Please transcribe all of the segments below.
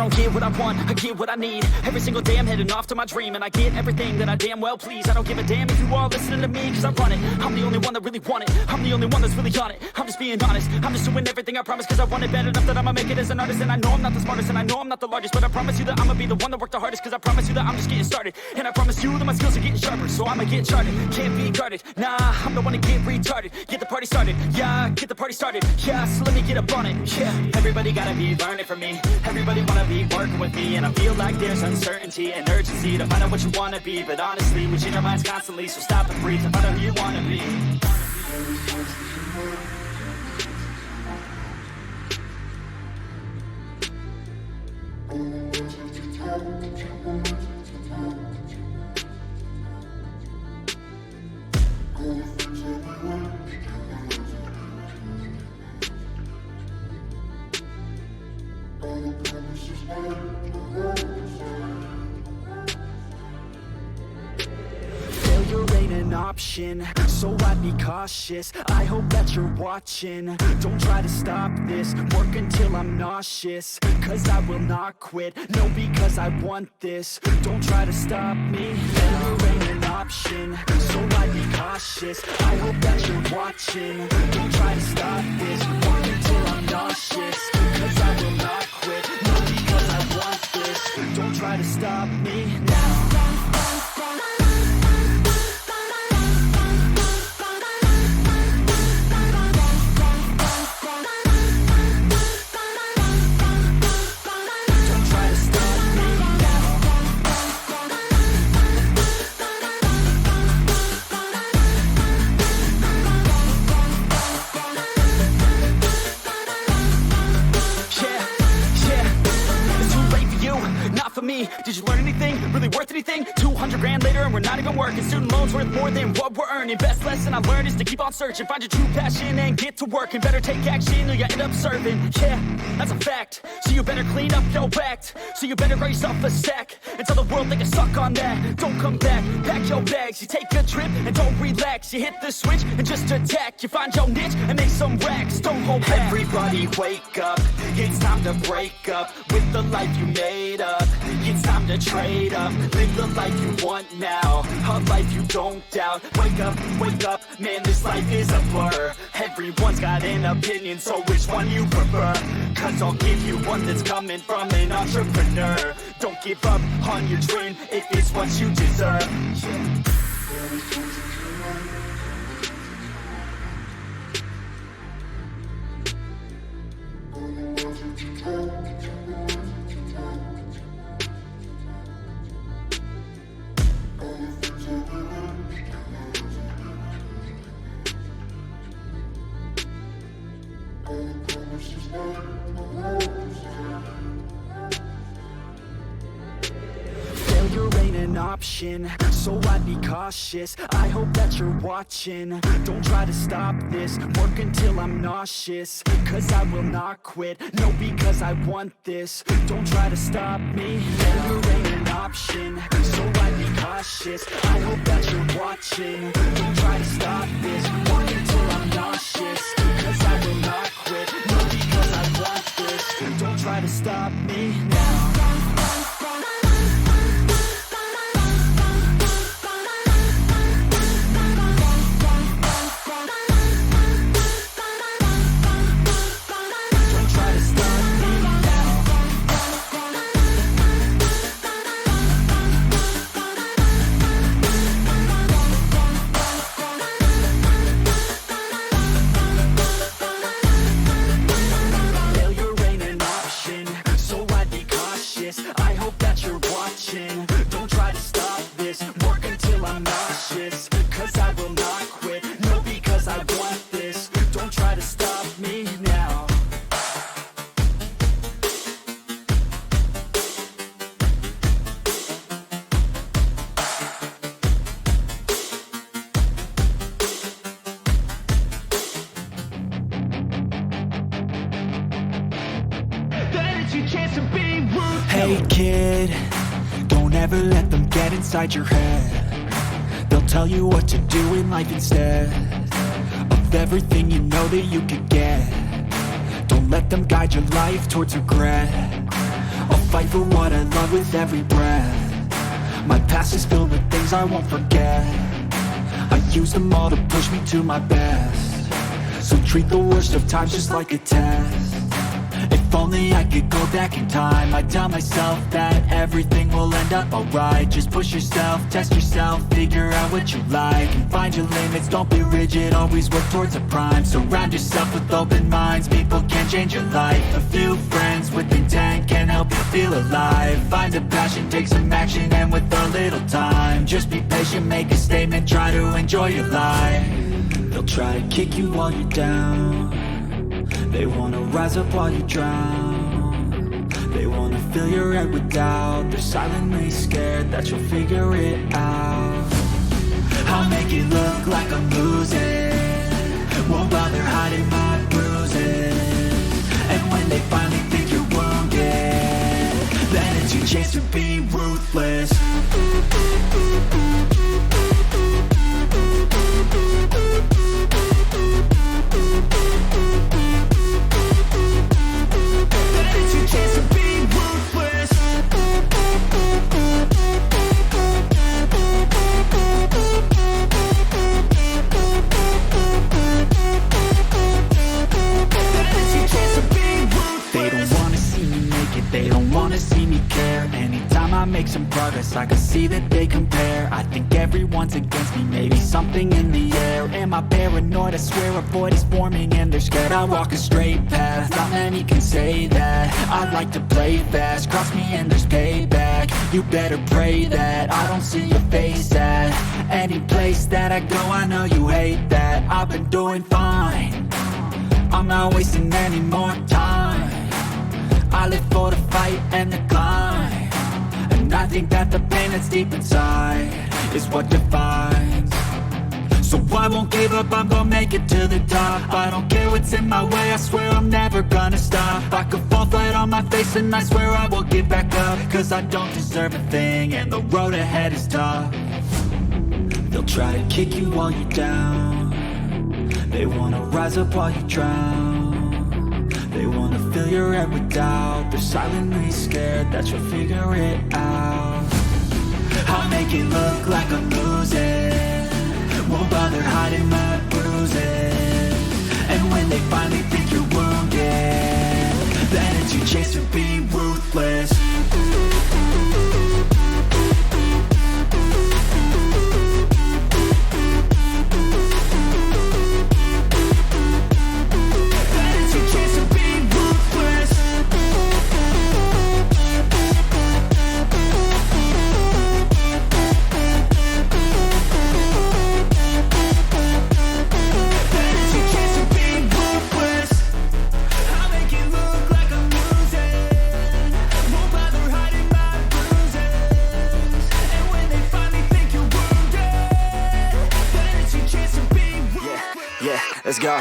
don't get what I want, I get what I need. Every single day I'm heading off to my dream, and I get everything that I damn well please. I don't give a damn if you all listening to me, cause I run it. I'm the only one that really want it, I'm the only one that's really on it. I'm just being honest, I'm just doing everything I promise, cause I want it bad enough that I'ma make it as an artist. And I know I'm not the smartest, and I know I'm not the largest, but I promise you that I'ma be the one that worked the hardest. Cause I promise you that I'm just getting started, and I promise you that my skills are getting sharper. So I'ma get charted, can't be guarded. Nah, I'm the one to get retarded. Get the party started, yeah, get the party started. Yeah, so let me get up on it, yeah. Everybody gotta be learning from me, everybody wanna be working with me. And I feel like there's uncertainty and urgency to find out what you wanna be. But honestly, we change our minds constantly, so stop and breathe and find out who you wanna be. Failure ain't an option, so I'd be cautious. I hope that you're watching. Don't try to stop this, work until I'm nauseous. Cause I will not quit, no, because I want this. Don't try to stop me, failure ain't an option, so I'd be cautious. I hope that you're watching. Don't try to stop this, work until I'm nauseous. Cause I will not quit, no, because I want this. Don't try to stop me now. Me. Did you learn anything? Really worth anything? 200 grand later and we're not even working. Student loans worth more than what we're earning. Best lesson I learned is to keep on searching. Find your true passion and get to work. And better take action or you end up serving. Yeah, that's a fact. So you better clean up your act. So you better grow yourself a stack. And tell the world they can suck on that. Don't come back, pack your bags. You take a trip and don't relax. You hit the switch and just attack. You find your niche and make some racks. Don't hold back. Everybody wake up. It's time to break up with the life you made up. It's time to trade up, live the life you want now, a life you don't doubt. Wake up, man, this life is a blur. Everyone's got an opinion, so which one you prefer? Cause I'll give you one that's coming from an entrepreneur. Don't give up on your dream if it's what you deserve. Failure ain't an option, so I'd be cautious. I hope that you're watching. Don't try to stop this, work until I'm nauseous. Cause I will not quit, no, because I want this. Don't try to stop me, failure ain't an option, so I'd be cautious. I hope that you're watching. Don't try to stop this, work until I'm nauseous. Cause I will not quit, no, because I want this. Don't try to stop me now. Hey kid, don't ever let them get inside your head. They'll tell you what to do in life instead of everything you know that you could get. Don't let them guide your life towards regret. I'll fight for what I love with every breath. My past is filled with things I won't forget. I use them all to push me to my best. So treat the worst of times just like a test. If only I could go back in time, I'd tell myself that everything will end up alright. Just push yourself, test yourself, figure out what you like, and find your limits, don't be rigid, always work towards a prime. Surround yourself with open minds, people can change your life. A few friends with intent can help you feel alive. Find a passion, take some action, and with a little time, just be patient, make a statement, try to enjoy your life. They'll try to kick you while you're down. They wanna rise up while you drown. They wanna fill your head with doubt. They're silently scared that you'll figure it out. I'll make it look like I'm losing, won't bother hiding my bruises. And when they finally think you're wounded, then it's your chance to be ruthless. They don't wanna see me care. Anytime I make some progress, I can see that they compare. I think everyone's against me, maybe something in the air. Am I paranoid? I swear a void is forming and they're scared. I walk a straight path, not many can say that. I like to play fast, cross me and there's payback. You better pray that I don't see your face at any place that I go. I know you hate that. I've been doing fine, I'm not wasting any more time. I live for the fight and the climb, and I think that the pain that's deep inside is what defines. So I won't give up, I'm gonna make it to the top. I don't care what's in my way, I swear I'm never gonna stop. I could fall flat on my face and I swear I will get back up, cause I don't deserve a thing and the road ahead is tough. They'll try to kick you while you're down. They wanna rise up while you drown. They wanna fill your head with doubt. They're silently scared that you'll figure it out. I'll make it look like I'm losing, won't bother hiding my bruises. And when they finally think you're wounded, then it's your chance to be ruthless. Let's go.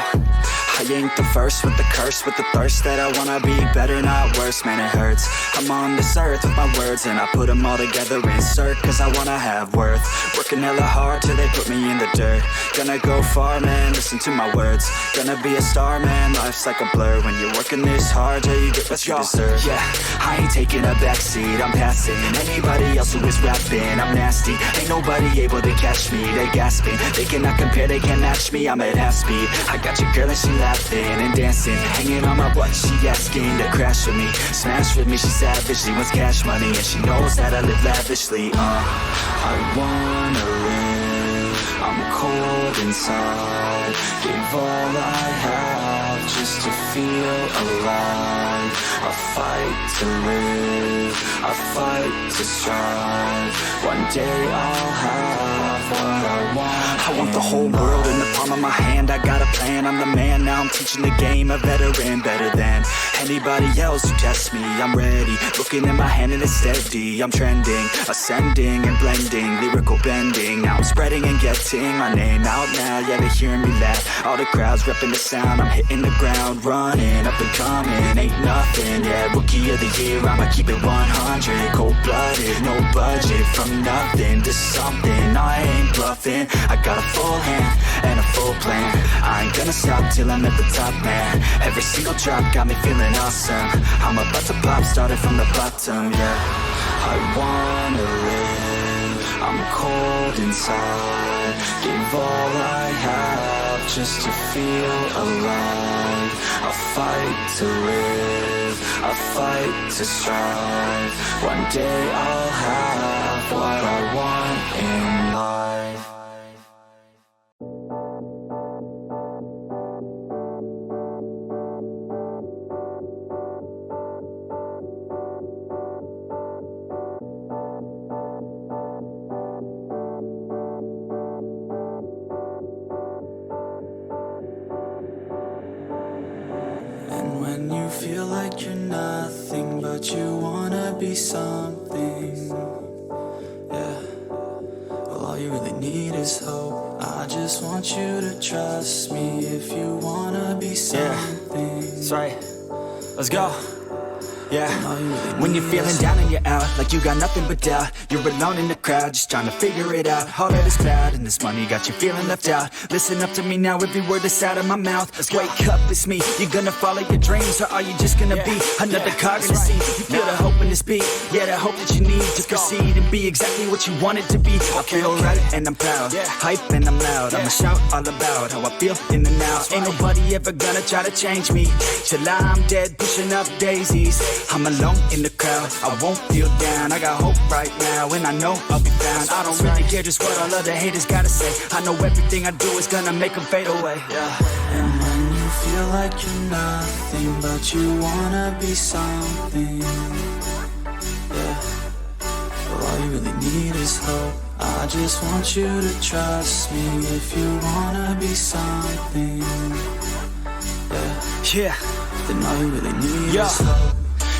I ain't the first with the curse, with the thirst that I wanna be better, not worse, man it hurts. I'm on this earth with my words and I put them all together, insert, cause I wanna have worth. Working hella hard till they put me in the dirt. Gonna go far, man, listen to my words. Gonna be a star, man, life's like a blur. When you're working this hard till you get what you deserve. Yeah, I ain't taking a backseat, I'm passing anybody else who is rapping. I'm nasty, ain't nobody able to catch me. They gasping, they cannot compare, they can't match me. I'm at half speed, I got your girl and she laughing and dancing, hanging on my butt, she asking to crash with me, smash with me, she savage, she wants cash money, and she knows that I live lavishly. I wanna live, I'm cold inside, give all I have just to feel alive. I fight to live, I fight to strive, one day I'll have what I want. I want the whole world in the palm of my hand, I got a plan, I'm the man, now I'm teaching the game, a veteran, better than anybody else who tests me. I'm ready, looking in my hand and it's steady, I'm trending, ascending and blending, lyrical bending, now I'm spreading and getting my name out now, yeah they hearing me laugh, all the crowds repping the sound, I'm hitting the ground, running, up and coming, ain't nothing, yeah, rookie of the year, I'ma keep it 100, cold-blooded, no budget, from nothing to something, I ain't bluffing. I got a full hand and a full plan. I ain't gonna stop till I'm at the top, man. Every single drop got me feeling awesome. I'm about to pop, started from the bottom, yeah. I wanna live, I'm cold inside. Give all I have just to feel alive. I fight to live, I fight to strive. One day I'll have what I want in life. When you feel like you're nothing, but you wanna be something, yeah. Well, all you really need is hope. I just want you to trust me if you wanna be something. Yeah, that's right. Let's go. Yeah, when you're feeling down and you're out, like you got nothing but doubt. You're alone in the crowd, just trying to figure it out. All that is cloud and this money got you feeling left out. Listen up to me now, every word that's out of my mouth. Wake up, it's me. You're gonna follow your dreams, or are you just gonna be another cog in the sea? You feel the hope in this beat, yeah, the hope that you need to proceed and be exactly what you want it to be. I feel right and I'm proud, hype and I'm loud. I'ma shout all about how I feel in the now. Ain't nobody ever gonna try to change me till I'm dead, pushing up daisies. I'm alone in the crowd, I won't feel down. I got hope right now, and I know I'll be found. I don't really care just what all other haters gotta say. I know everything I do is gonna make them fade away, yeah. And when you feel like you're nothing, but you wanna be something, yeah. Well, all you really need is hope. I just want you to trust me if you wanna be something, yeah. Then all you really need is hope.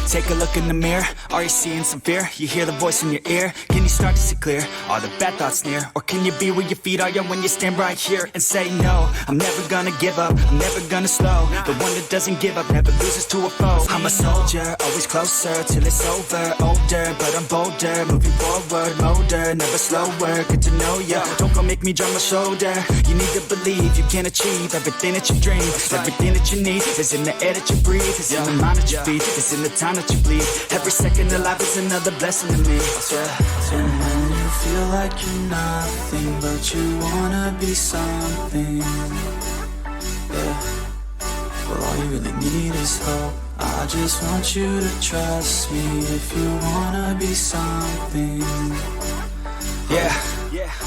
Take a look in the mirror, are you seeing some fear? You hear the voice in your ear, can you start to see clear? Are the bad thoughts near? Or can you be where your feet are, yeah, when you stand right here and say no? I'm never gonna give up, I'm never gonna slow. The one that doesn't give up never loses to a foe. I'm a soldier, always closer till it's over. Older, but I'm bolder, moving forward, motor, never slower. Good to know ya, don't go make me drop my shoulder. You need to believe you can achieve everything that you dream. Everything that you need is in the air that you breathe. It's in the mind that you feed, it's in the time that you bleed. Every second of life is another blessing to me, yeah. And when you feel like you're nothing, but you wanna be something, yeah. Well, all you really need is hope. I just want you to trust me if you wanna be something, yeah.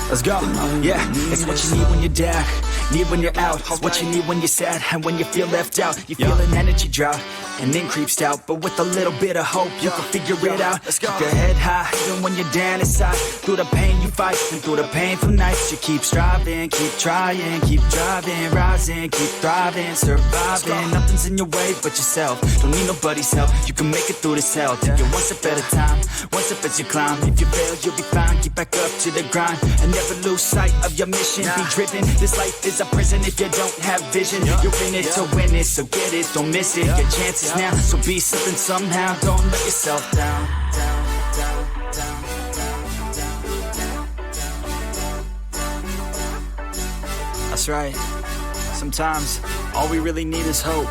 Let's go, yeah. It's what you need when you're down, need when you're out. It's what you need when you're sad and when you feel left out. You feel an energy drought and then creeps out, but with a little bit of hope you can figure it out. Keep your head high even when you're down inside. Through the pain you fight and through the painful nights you keep striving, keep trying, keep driving, rising, keep thriving, surviving. Nothing's in your way but yourself, don't need nobody's help. You can make it through this hell. Take it one step at a time, one step as you climb. If you fail you'll be fine, get back up to the grind and never lose sight of your mission. Be driven, this life is a prison if you don't have vision. You're in it to win it, so get it, don't miss it. Your chances now, so be something somehow. Don't let yourself down. That's right. Sometimes all we really need is hope.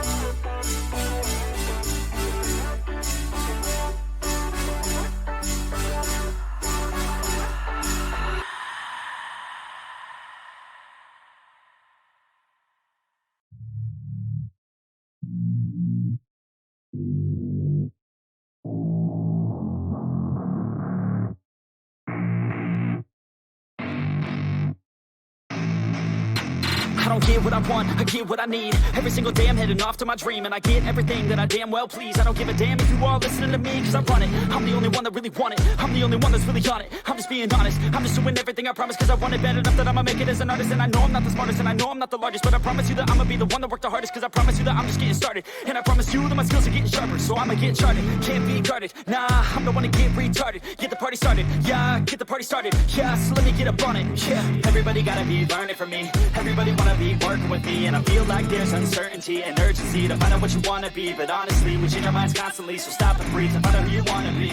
I don't get what I want, I get what I need. Every single day I'm heading off to my dream, and I get everything that I damn well please. I don't give a damn if you all listening to me, cause I run it. I'm the only one that really want it, I'm the only one that's really on it. I'm just being honest, I'm just doing everything I promise, cause I want it bad enough that I'ma make it as an artist. And I know I'm not the smartest, and I know I'm not the largest, but I promise you that I'ma be the one that worked the hardest. Cause I promise you that I'm just getting started, and I promise you that my skills are getting sharper. So I'ma get charted, can't be guarded. Nah, I'm the one to get retarded. Get the party started, yeah, get the party started. Yeah, so let me get up on it, yeah. Everybody gotta be learning from me, everybody wanna be working with me. And I feel like there's uncertainty and urgency to find out what you wanna be. But honestly, we change our minds constantly, so stop and breathe and find out who you wanna be.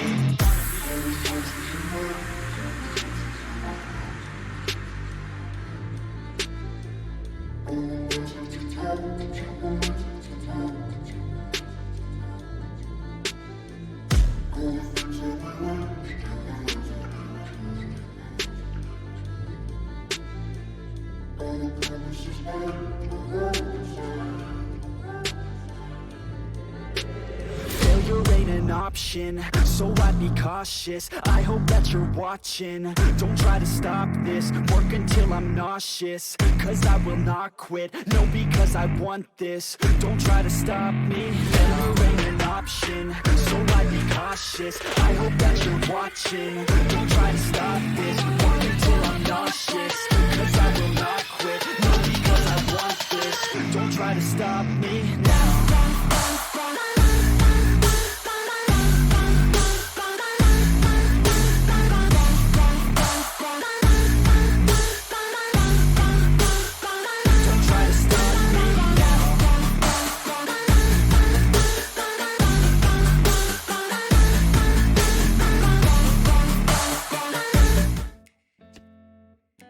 option, so I'd be cautious. I hope that you're watching. Don't try to stop this, work until I'm nauseous. Cause I will not quit, no, because I want this. Don't try to stop me, failure ain't an option, so I'd be cautious. I hope that you're watching. Don't try to stop this, work until I'm nauseous. Cause I will not quit, no, because I want this. Don't try to stop me now.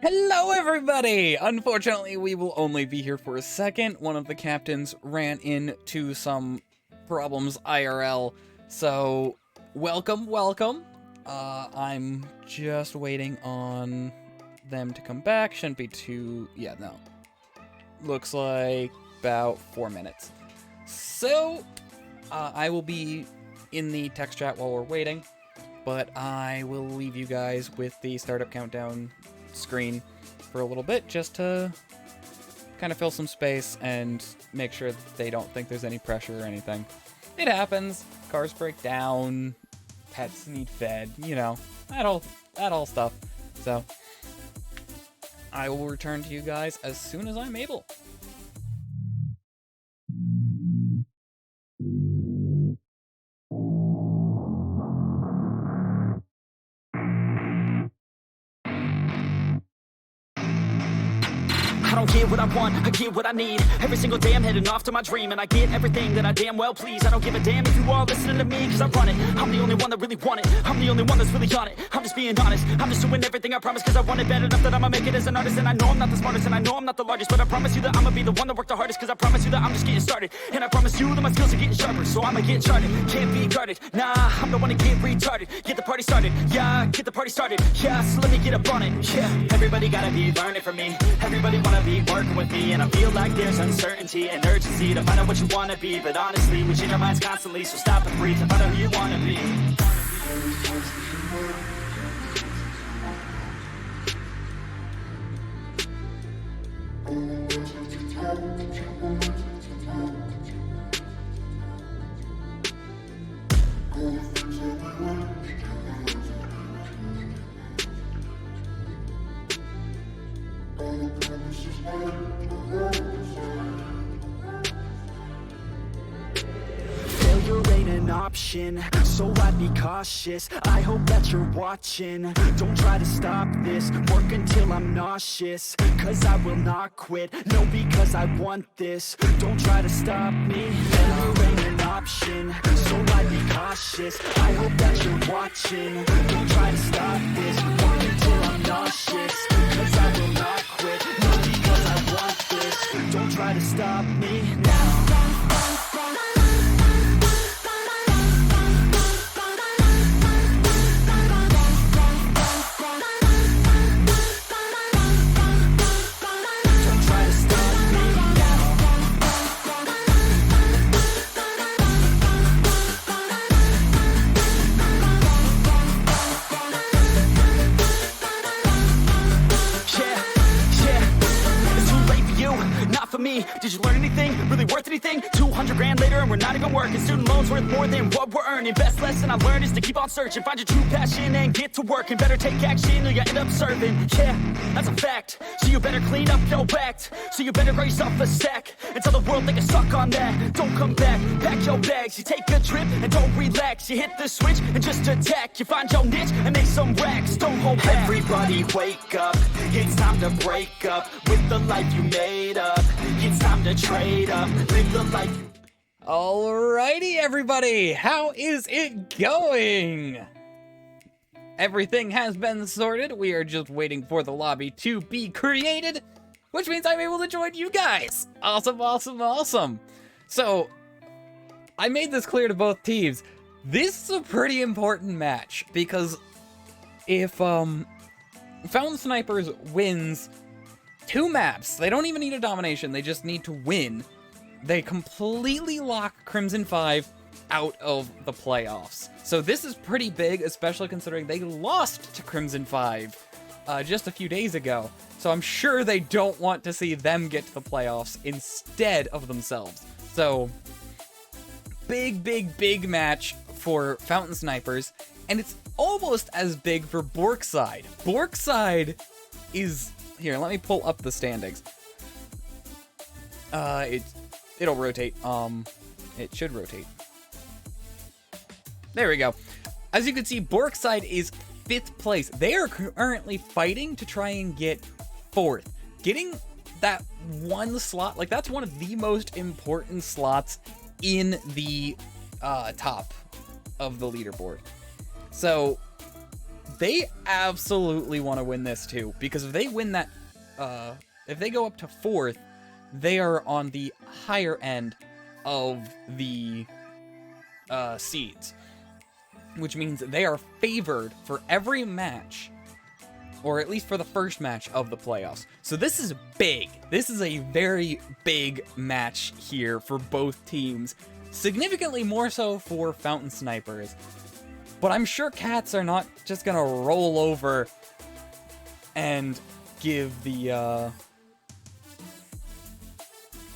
Hello everybody! Unfortunately, we will only be here for a second. One of the captains ran into some problems IRL, so welcome. I'm just waiting on them to come back. Shouldn't be too... yeah, no. Looks like about 4 minutes. So, I will be in the text chat while we're waiting, but I will leave you guys with the startup countdown screen for a little bit, just to kind of fill some space and make sure that they don't think there's any pressure or anything. It happens. Cars break down, pets need fed, you know, that all stuff. So I will return to you guys as soon as I'm able. I don't get what I want, I get what I need. Every single day I'm heading off to my dream, and I get everything that I damn well please. I don't give a damn if you all listening to me, cause I run it. I'm the only one that really want it, I'm the only one that's really on it. I'm just being honest, I'm just doing everything I promise, cause I want it bad enough that I'ma make it as an artist. And I know I'm not the smartest, and I know I'm not the largest, but I promise you that I'ma be the one that worked the hardest. Cause I promise you that I'm just getting started, and I promise you that my skills are getting sharper. So I'ma get charted, can't be guarded. Nah, I'm the one to get retarded. Get the party started, yeah, get the party started. Yeah, so let me get up on it, yeah. Everybody gotta be learning from me, everybody wanna be working with me. And I feel like there's uncertainty and urgency to find out what you wanna be. But honestly, we change our minds constantly, so stop and breathe and find out who you wanna be. Failure ain't an option, so I'd be cautious. I hope that you're watching. Don't try to stop this, work until I'm nauseous. Cause I will not quit, no, because I want this. Don't try to stop me, failure ain't an option, so I'd be cautious. I hope that you're watching. Don't try to stop this, work until I'm nauseous. Cause I will not quit, no, because I want this. Don't try to stop me now. Did you learn anything? Really worth anything? 200 grand later and we're not even working. Student loans worth more than what we're earning. Best lesson I learned is to keep on searching. Find your true passion and get to work. And better take action or you end up serving. Yeah, that's a fact. So you better clean up your act. So you better grab yourself a stack and tell the world they can suck on that. Don't come back, pack your bags. You take a trip and don't relax. You hit the switch and just attack. You find your niche and make some racks. Don't hold back. Everybody wake up, it's time to break up with the life you made up. It's time to trade up, live the life you... Alrighty, everybody, how is it going? Everything has been sorted. We are just waiting for the lobby to be created, which means I'm able to join you guys. Awesome. So, I made this clear to both teams. This is a pretty important match, because if Found Snipers wins 2 maps, they don't even need a domination, they just need to win. They completely lock Crimson 5 out of the playoffs. So this is pretty big, especially considering they lost to Crimson 5 just a few days ago. So I'm sure they don't want to see them get to the playoffs instead of themselves. So big match for Fountain Snipers, and it's almost as big for Borkside. Borkside is... Here, let me pull up the standings. It'll rotate. It should rotate. There we go. As you can see, Borkside is 5th place. They are currently fighting to try and get 4th. Getting that one slot, like, that's one of the most important slots in the top of the leaderboard. So they absolutely want to win this too, because if they win that, if they go up to 4th, they are on the higher end of the seeds, which means they are favored for every match, or at least for the first match of the playoffs. So this is big. This is a very big match here for both teams, significantly more so for Fountain Snipers. But I'm sure Cats are not just gonna roll over and give the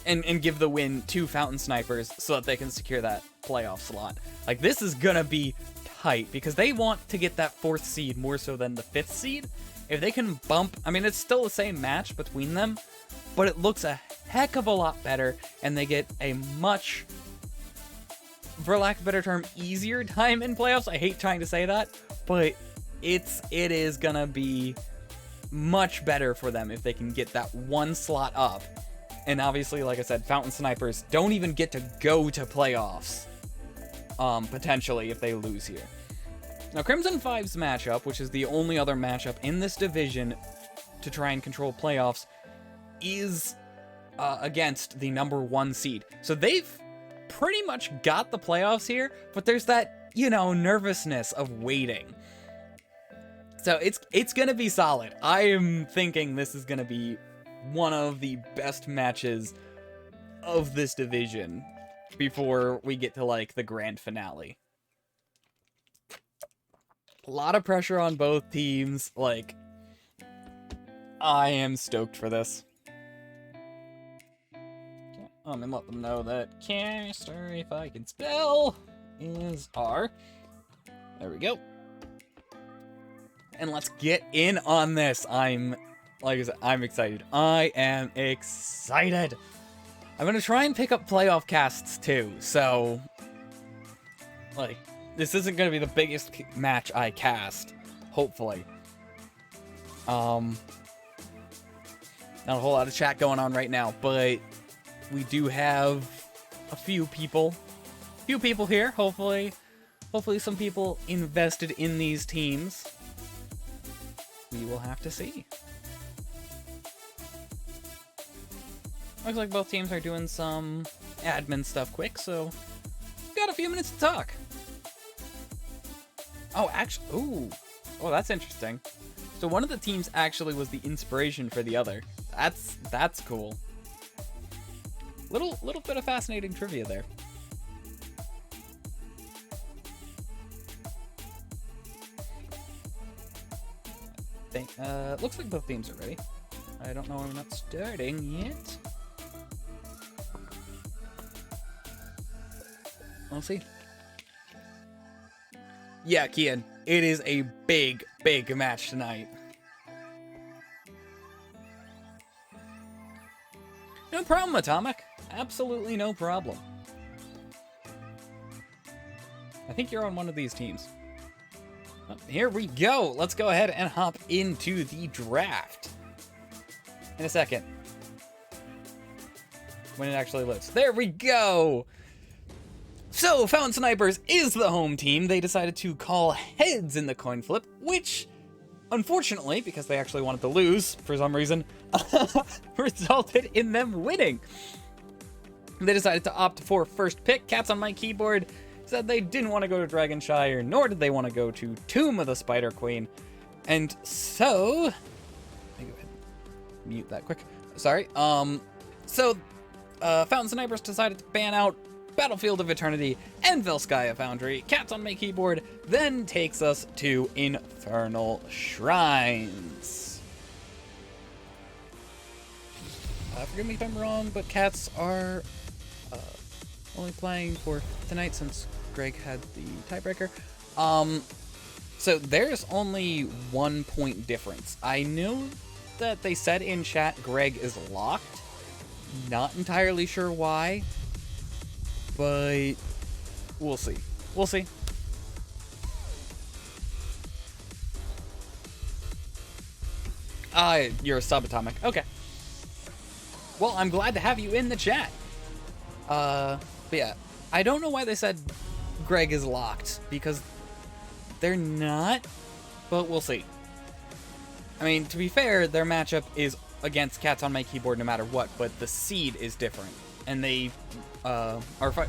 and give the win to Fountain Snipers so that they can secure that playoff slot. Like, this is gonna be tight because they want to get that 4th seed more so than the 5th seed. If they can bump, I mean, it's still the same match between them, but it looks a heck of a lot better, and they get a much, for lack of a better term, easier time in playoffs. I hate trying to say that, but it is gonna be much better for them if they can get that one slot up. And obviously, like I said, Fountain Snipers don't even get to go to playoffs, potentially, if they lose here. Now, Crimson 5's matchup, which is the only other matchup in this division to try and control playoffs, is against the number 1 seed. So they've pretty much got the playoffs here, but there's that, you know, nervousness of waiting. So it's gonna be solid. I am thinking this is gonna be one of the best matches of this division before we get to, like, the grand finale. A lot of pressure on both teams. Like, I am stoked for this. And let them know that caster, if I can spell, is R. There we go. And let's get in on this. Like I said, I'm excited. I am excited. I'm gonna try and pick up playoff casts too, so, like, this isn't gonna be the biggest match I cast, hopefully. Not a whole lot of chat going on right now, but we do have a few people here. Hopefully some people invested in these teams. We will have to see. Looks like both teams are doing some admin stuff quick, so got a few minutes to talk. Oh, actually, oh, that's interesting. So one of the teams actually was the inspiration for the other. That's cool. Little bit of fascinating trivia there. Looks like both teams are ready. I don't know why we're not starting yet. We'll see. Yeah, Kian, it is a big match tonight. No problem, Atomic. Absolutely no problem. I think you're on one of these teams. Oh, here we go. Let's go ahead and hop into the draft. In a second. When it actually loads. There we go! So, Fountain Snipers is the home team. They decided to call heads in the coin flip, which, unfortunately, because they actually wanted to lose for some reason, resulted in them winning. They decided to opt for first pick. Cats on my keyboard said they didn't want to go to Dragonshire, nor did they want to go to Tomb of the Spider Queen. And so, let me go ahead and mute that quick. Sorry. Fountain Snipers decided to ban out Battlefield of Eternity, and Velskaya Foundry. Cats on my keyboard then takes us to Infernal Shrines. Forgive me if I'm wrong, but cats are only playing for tonight since Greg had the tiebreaker. So there's only 1 point difference. I know that they said in chat Greg is locked. Not entirely sure why, but we'll see. We'll see. You're a subatomic. Okay. Well, I'm glad to have you in the chat. But yeah, I don't know why they said Greg is locked, because they're not, but we'll see. I mean, to be fair, their matchup is against Cats on my keyboard no matter what, but the seed is different, and they are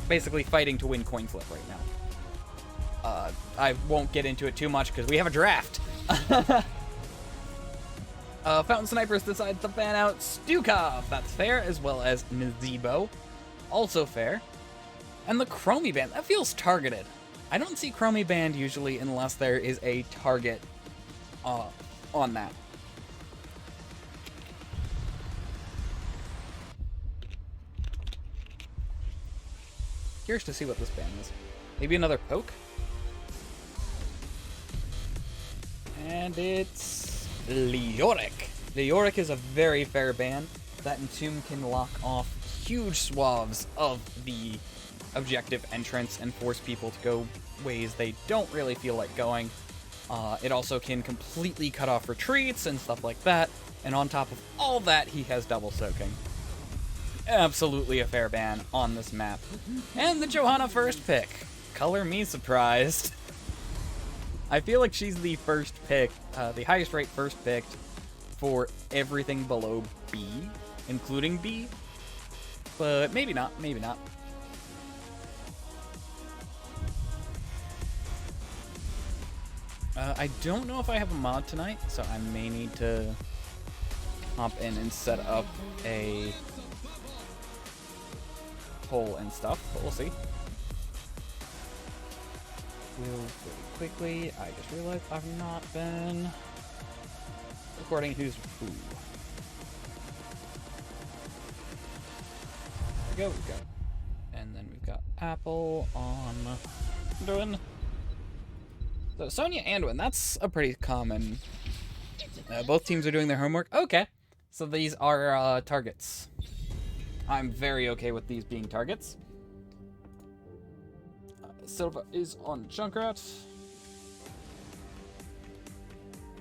basically fighting to win coin flip right now. I won't get into it too much because we have a draft. Fountain Snipers decides to ban out Stukov, that's fair, as well as Nazebo, also fair. And the Chromie band, that feels targeted. I don't see Chromie banned usually unless there is a target on that. Curious to see what this ban is. Maybe another poke? And it's Leoric. Leoric is a very fair ban. That Entomb can lock off huge swaths of the objective entrance and force people to go ways they don't really feel like going. It also can completely cut off retreats and stuff like that. And on top of all that, he has double soaking. Absolutely a fair ban on this map. And the Johanna first pick. Color me surprised. I feel like she's the first pick, the highest rate first picked for everything below B, including B. But maybe not, maybe not. I don't know if I have a mod tonight, so I may need to hop in and set up a poll and stuff, but we'll see. Really quickly, I just realized I've not been recording who's who. There we go. And then we've got Apple on Anduin. So Sonya Anduin, that's a pretty common. Both teams are doing their homework. Okay, so these are targets. I'm very okay with these being targets. Silva is on Junkrat.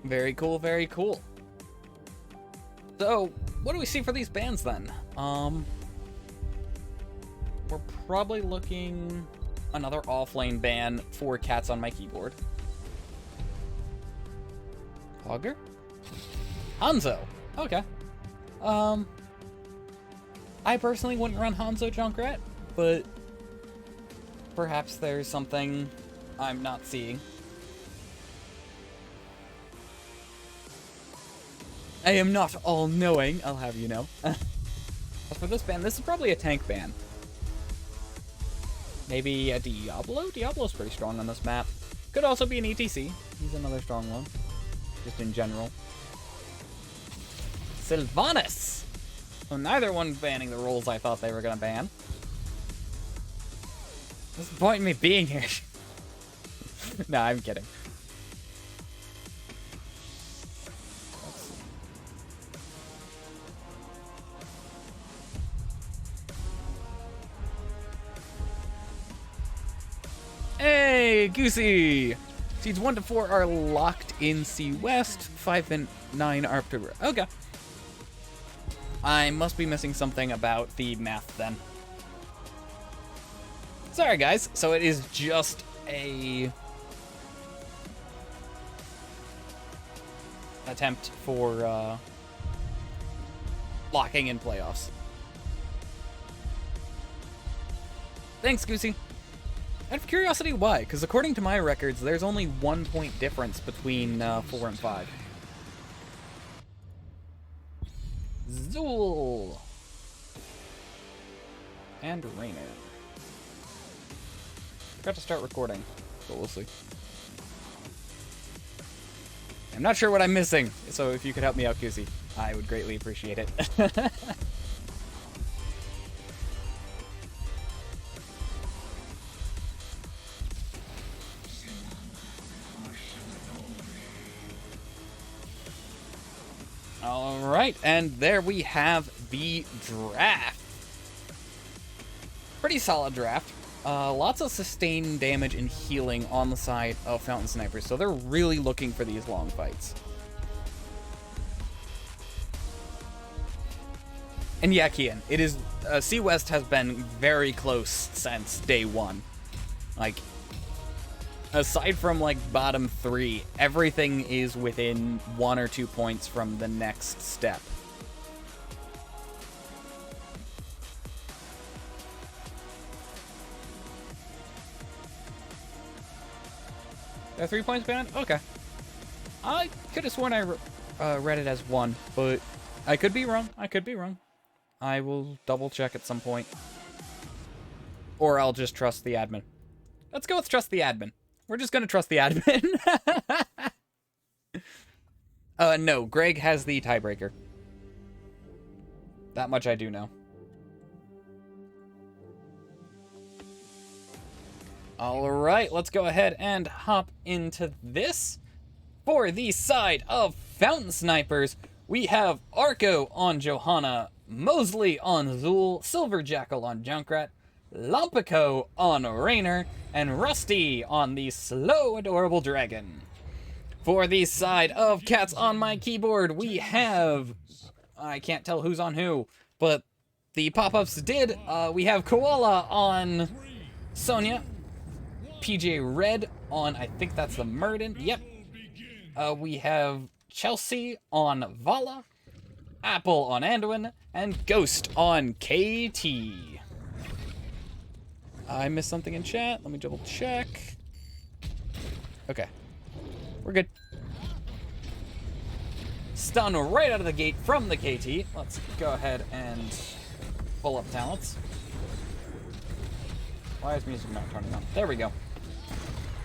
Very cool, very cool. So, what do we see for these bans then? We're probably looking another offlane ban for Cats on my keyboard. Hogger? Hanzo. Okay. I personally wouldn't run Hanzo Junkrat, but perhaps there's something I'm not seeing. I am not all-knowing, I'll have you know. As for this ban, this is probably a tank ban. Maybe a Diablo? Diablo's pretty strong on this map. Could also be an ETC. He's another strong one. Just in general. Sylvanas! Well, neither one banning the roles I thought they were gonna ban. What's the point in me being here? Nah, I'm kidding. Hey, Goosey! Seeds 1 to 4 are locked in C West, 5 and 9 are up to... Okay. I must be missing something about the math then. Sorry guys, so it is just a attempt for locking in playoffs. Thanks, Goosey. Out of curiosity, why? Because according to my records, there's only 1 point difference between 4 and 5. Zool! And Rainer. Forgot to start recording, but we'll see. I'm not sure what I'm missing, so if you could help me out, Goosey, I would greatly appreciate it. Alright, and there we have the draft. Pretty solid draft. Lots of sustained damage and healing on the side of Fountain Snipers, so they're really looking for these long fights. And yeah, Kian, it is, C West has been very close since day one. Like, aside from, like, bottom 3, everything is within 1 or 2 points from the next step. They're 3 points behind? Okay. I could have sworn I read it as 1, but I could be wrong. I could be wrong. I will double check at some point. Or I'll just trust the admin. Let's go with trust the admin. We're just gonna trust the admin. No, Greg has the tiebreaker. That much I do know. Alright, let's go ahead and hop into this. For the side of Fountain Snipers, we have Arco on Johanna, Mosley on Zool, Silver Jackal on Junkrat, Lompico on Rainer, and Rusty on the slow, adorable dragon. For the side of Cats on My Keyboard, we have... I can't tell who's on who, but the pop-ups did. We have Koala on Sonya, PJ Red on, I think that's the Murden. Yep. We have Chelsea on Vala, Apple on Anduin, and Ghost on KT. I missed something in chat. Let me double check. Okay. We're good. Stun right out of the gate from the KT. Let's go ahead and pull up talents. Why is music not turning on? There we go.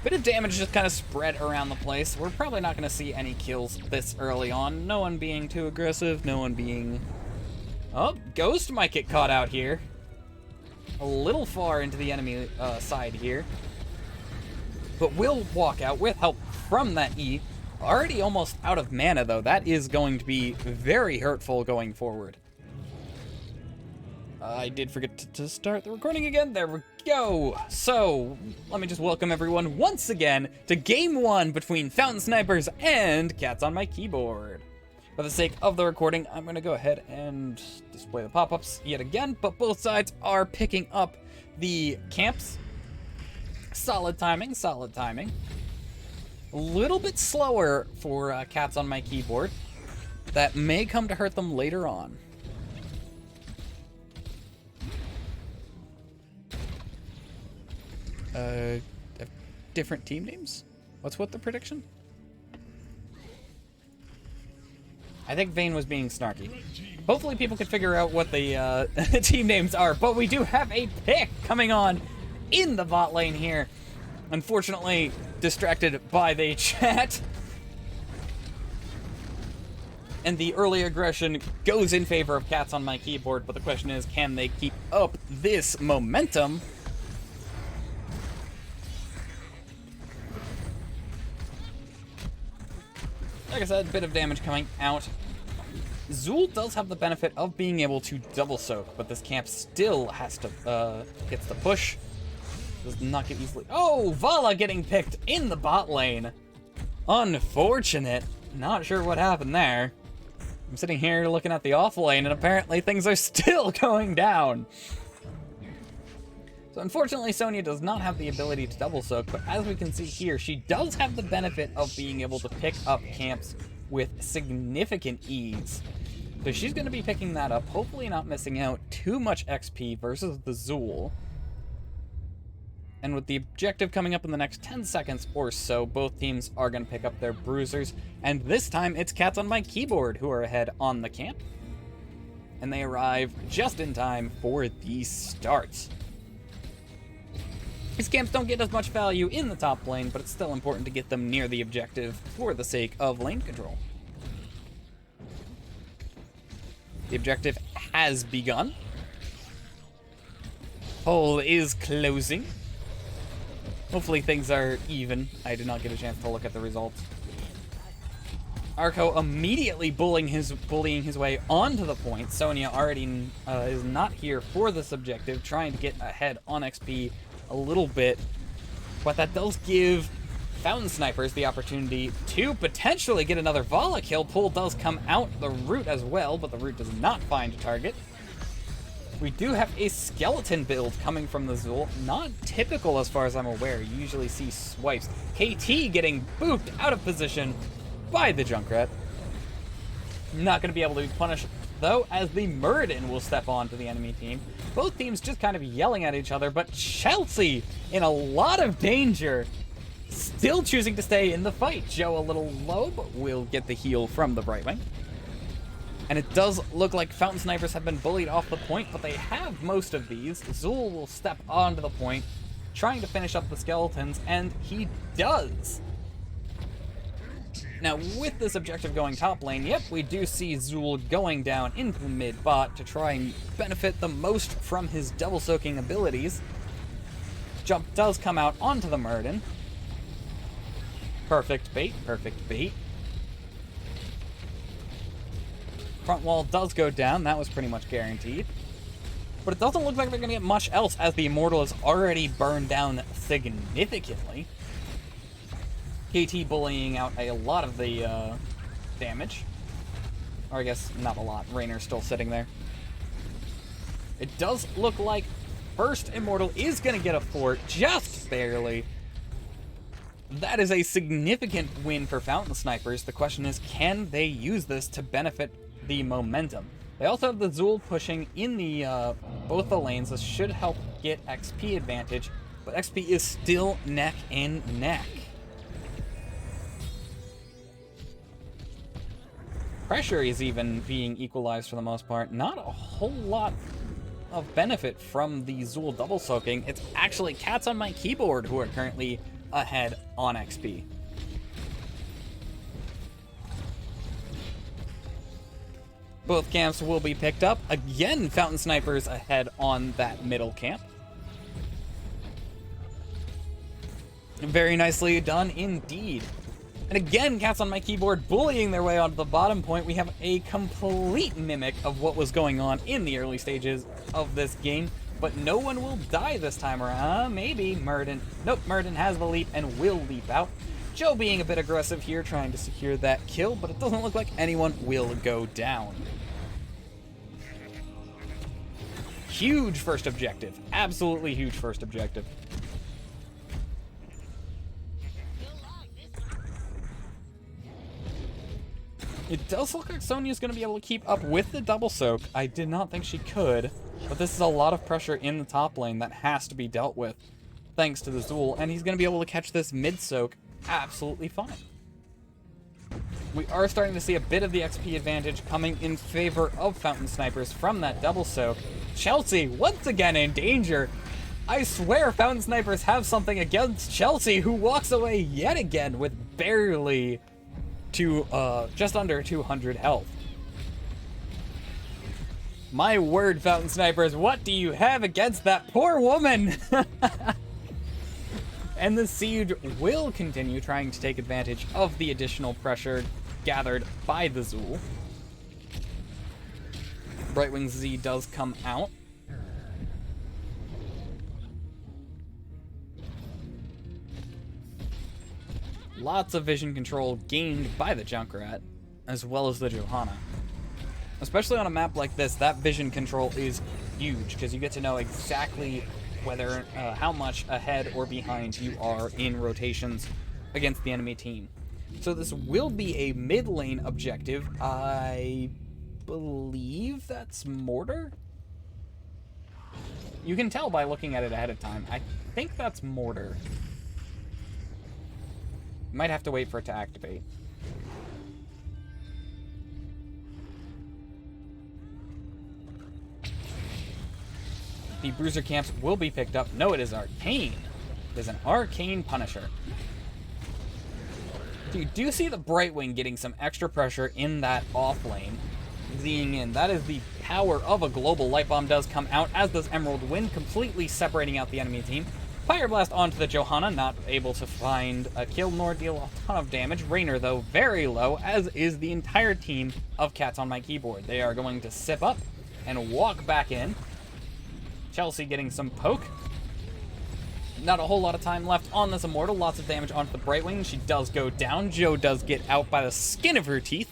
Bit of damage just kind of spread around the place. We're probably not going to see any kills this early on. No one being too aggressive. No one being... Oh, Ghost might get caught out here. A little far into the enemy side here. But will walk out with help from that E. Already almost out of mana, though. That is going to be very hurtful going forward. I did forget to start the recording again. There we go. So, let me just welcome everyone once again to Game 1 between Fountain Snipers and Cats on My Keyboard. For the sake of the recording, I'm going to go ahead and display the pop-ups yet again, but both sides are picking up the camps. Solid timing, solid timing. A little bit slower for Cats on My Keyboard. That may come to hurt them later on. Different team names? What's the prediction? I think Vayne was being snarky. Hopefully people can figure out what the team names are, but we do have a pick coming on in the bot lane here. Unfortunately, distracted by the chat. And the early aggression goes in favor of Cats on My Keyboard, but the question is, can they keep up this momentum? Like I said, a bit of damage coming out. Zool does have the benefit of being able to double soak, but this camp still has to, gets the push. Does not get easily... Oh, Vala getting picked in the bot lane. Unfortunate. Not sure what happened there. I'm sitting here looking at the off lane, and apparently things are still going down. So unfortunately, Sonya does not have the ability to double soak, but as we can see here, she does have the benefit of being able to pick up camps with significant ease. So she's going to be picking that up, hopefully not missing out too much XP versus the Zool. And with the objective coming up in the next 10 seconds or so, both teams are going to pick up their bruisers. And this time, it's Cats on My Keyboard who are ahead on the camp. And they arrive just in time for the start. His camps don't get as much value in the top lane, but it's still important to get them near the objective for the sake of lane control. The objective has begun. Hole is closing. Hopefully things are even. I did not get a chance to look at the results. Arco immediately bullying his way onto the point. Sonya already is not here for this objective, trying to get ahead on XP a little bit. But that does give Fountain Snipers the opportunity to potentially get another Vala kill. Pull does come out the root as well, but the root does not find a target. We do have a skeleton build coming from the Zul. Not typical as far as I'm aware. You usually see swipes. KT getting booped out of position by the Junkrat. Not going to be able to be punished, though, as the Muradin will step on to the enemy team. Both teams just kind of yelling at each other, but Chelsea in a lot of danger. Still choosing to stay in the fight. Joe a little low, but will get the heal from the Brightwing. And it does look like Fountain Snipers have been bullied off the point, but they have most of these. Zul will step onto the point, trying to finish up the skeletons, and he does. Now, with this objective going top lane, yep, we do see Zul going down into the mid bot to try and benefit the most from his double soaking abilities. Jump does come out onto the Muradin. Perfect bait, perfect bait. Front wall does go down, that was pretty much guaranteed. But it doesn't look like they're going to get much else, as the Immortal is already burned down significantly. KT bullying out a lot of the damage. Or I guess not a lot, Rainer's still sitting there. It does look like first Immortal is going to get a fort, just barely. That is a significant win for Fountain Snipers. The question is, can they use this to benefit the momentum? They also have the Zul pushing in the both the lanes. This should help get XP advantage, but XP is still neck and neck. Pressure is even being equalized for the most part. Not a whole lot of benefit from the Zul double soaking. It's actually Cats on My Keyboard who are currently ahead on XP. Both camps will be picked up. Again, Fountain Snipers ahead on that middle camp. Very nicely done indeed. And again, Cats on My Keyboard bullying their way onto the bottom point. We have a complete mimic of what was going on in the early stages of this game. But no one will die this time around. Maybe Muradin. Nope, Muradin has the leap and will leap out. Joe being a bit aggressive here, trying to secure that kill, but it doesn't look like anyone will go down. Huge first objective. Absolutely huge first objective. It does look like Sonya's going to be able to keep up with the double soak. I did not think she could, but this is a lot of pressure in the top lane that has to be dealt with, thanks to the Zul, and he's going to be able to catch this mid soak absolutely fine. We are starting to see a bit of the XP advantage coming in favor of Fountain Snipers from that double soak. Chelsea, once again in danger. I swear Fountain Snipers have something against Chelsea, who walks away yet again with barely just under 200 health. My word, Fountain Snipers, what do you have against that poor woman? And the siege will continue, trying to take advantage of the additional pressure gathered by the Zul. Brightwing Z does come out. Lots of vision control gained by the Junkrat, as well as the Johanna. Especially on a map like this, that vision control is huge, because you get to know exactly whether, how much ahead or behind you are in rotations against the enemy team. So this will be a mid lane objective. I believe that's Mortar? You can tell by looking at it ahead of time. I think that's Mortar. Might have to wait for it to activate. The Bruiser camps will be picked up. No, it is Arcane. is an Arcane Punisher. So you do see the Brightwing getting some extra pressure in that off lane. Zing in. That is the power of a global. Light Bomb does come out, as does Emerald Wind, completely separating out the enemy team. Fire Blast onto the Johanna, not able to find a kill nor deal a ton of damage. Raynor, though, very low, as is the entire team of Cats on My Keyboard. They are going to sip up and walk back in. Chelsea getting some poke. Not a whole lot of time left on this Immortal. Lots of damage onto the Brightwing. She does go down. Jo does get out by the skin of her teeth.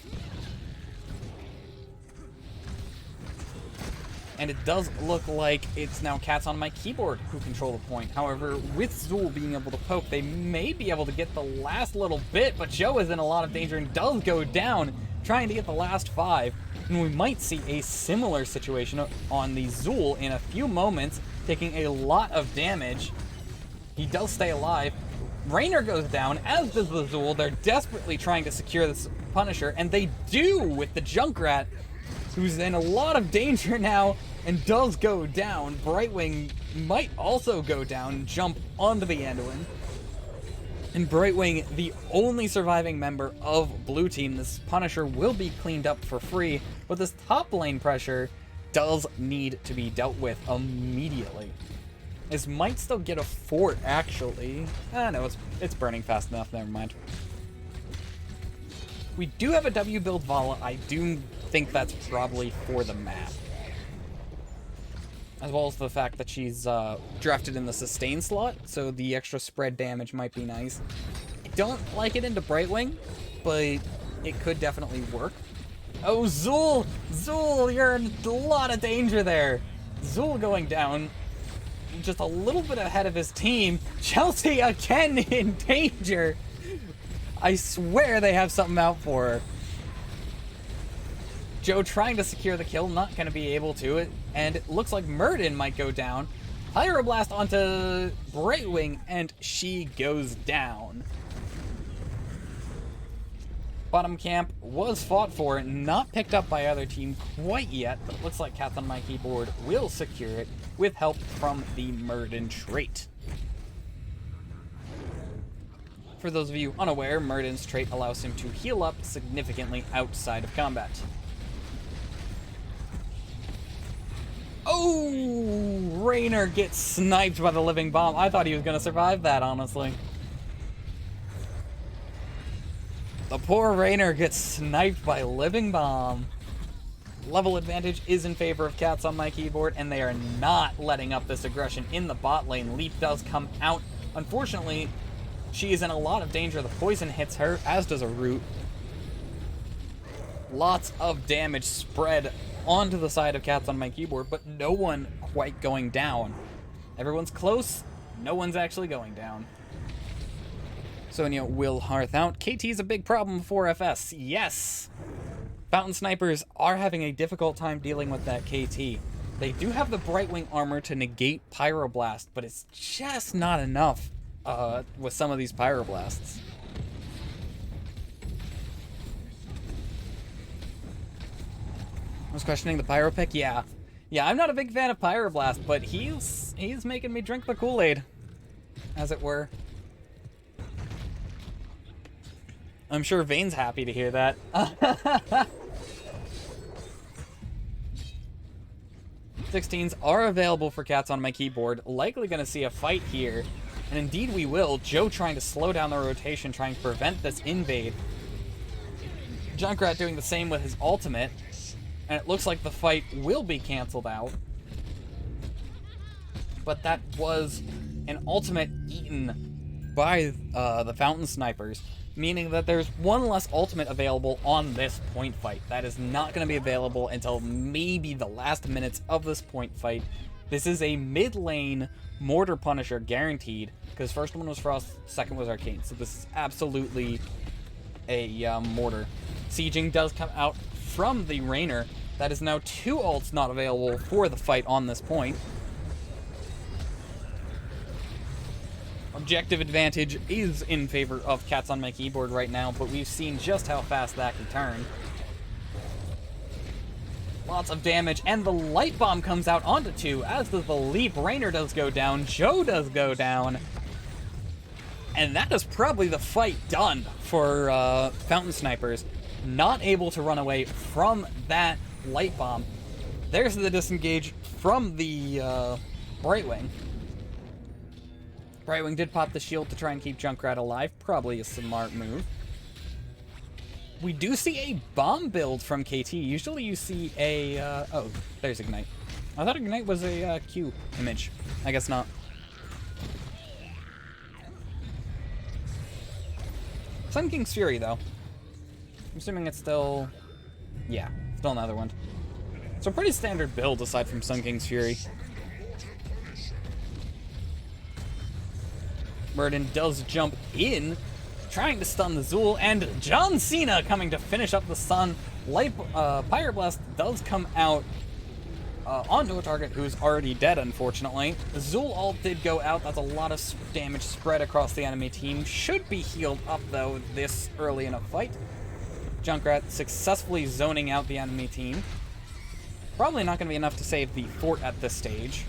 And it does look like it's now Cats on My Keyboard who control the point. However, with Zul being able to poke, they may be able to get the last little bit, but Jo is in a lot of danger and does go down, trying to get the last 5. And we might see a similar situation on the Zul in a few moments, taking a lot of damage. He does stay alive. Raynor goes down, as does the Zul. They're desperately trying to secure this Punisher, and they do with the Junkrat, who's in a lot of danger now and does go down. Brightwing might also go down, jump onto the Anduin. And Brightwing, the only surviving member of Blue Team, this Punisher will be cleaned up for free, but this top lane pressure does need to be dealt with immediately. This might still get a fort, actually. No, it's burning fast enough, never mind. We do have a W build Vala. I do think that's probably for the map. As well as the fact that she's drafted in the sustain slot, so the extra spread damage might be nice. I don't like it into Brightwing, but it could definitely work. Oh, Zul! Zul, you're in a lot of danger there. Zul going down, just a little bit ahead of his team. Chelsea again in danger. I swear they have something out for her. Jo trying to secure the kill, not going to be able to. And it looks like Murden might go down. Pyroblast onto Brightwing, and she goes down. Bottom camp was fought for, not picked up by other team quite yet, but looks like Cats on My Keyboard will secure it with help from the Murden trait. For those of you unaware, Murden's trait allows him to heal up significantly outside of combat. Oh! Raynor gets sniped by the living bomb. I thought he was going to survive that, honestly. The poor Raynor gets sniped by living bomb. Level advantage is in favor of Cats on My Keyboard, and they are not letting up this aggression in the bot lane. Leap does come out. Unfortunately, she is in a lot of danger. The poison hits her, as does a root. Lots of damage spread onto the side of Cats on My Keyboard, but no one quite going down. Everyone's close, no one's actually going down. Sonya will hearth out. KT is a big problem for FS. Yes! Fountain Snipers are having a difficult time dealing with that KT. They do have the Brightwing armor to negate Pyroblast, but it's just not enough with some of these Pyroblasts. I was questioning the Pyro pick. Yeah, I'm not a big fan of Pyroblast, but he's making me drink the Kool-Aid, as it were. I'm sure Vane's happy to hear that. 16s are available for Cats on My Keyboard. Likely going to see a fight here, and indeed we will. Jo trying to slow down the rotation, trying to prevent this invade. Junkrat doing the same with his ultimate. And it looks like the fight will be canceled out. But that was an ultimate eaten by the Fountain Snipers, meaning that there's one less ultimate available on this point fight. That is not going to be available until maybe the last minutes of this point fight. This is a mid-lane Mortar Punisher guaranteed, because first one was Frost, second was Arcane. So this is absolutely a Mortar. Sieging does come out from the Raynor. That is now 2 ults not available for the fight on this point. Objective advantage is in favor of Cats on My Keyboard right now, but we've seen just how fast that can turn. Lots of damage, and the Light Bomb comes out onto 2, as does the Leap. Raynor does go down, Jo does go down. And that is probably the fight done for Fountain Snipers. Not able to run away from that light bomb. There's the disengage from the Brightwing. Brightwing did pop the shield to try and keep Junkrat alive. Probably a smart move. We do see a bomb build from KT. Usually you see a... oh, there's Ignite. I thought Ignite was a Q image. I guess not. Sun King's Fury, though. I'm assuming it's still... yeah, still another one. So pretty standard build aside from Sun King's Fury. Murden does jump in, trying to stun the Zool, and John Cena coming to finish up the stun. Pyre Blast does come out onto a target who's already dead, unfortunately. The Zool ult did go out. That's a lot of damage spread across the enemy team. Should be healed up, though, this early in a fight. Junkrat successfully zoning out the enemy team. Probably not going to be enough to save the fort at this stage.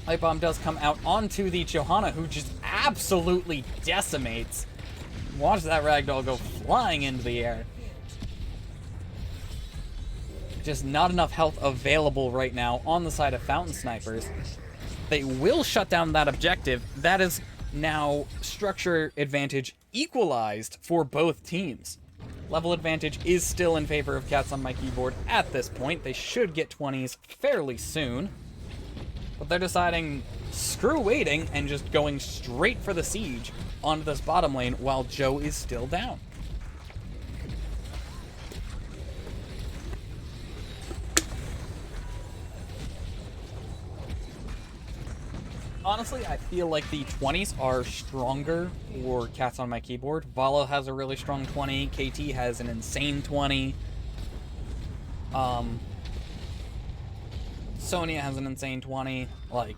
Light Bomb does come out onto the Johanna, who just absolutely decimates. Watch that ragdoll go flying into the air. Just not enough health available right now on the side of Fountain Snipers. They will shut down that objective. That is now structure advantage equalized for both teams. Level advantage is still in favor of Cats on My Keyboard at this point. They should get 20s fairly soon. But they're deciding, screw waiting, and just going straight for the siege onto this bottom lane while Joe is still down. Honestly, I feel like the 20s are stronger for Cats on My Keyboard. Valo has a really strong 20. KT has an insane 20. Sonya has an insane 20. Like,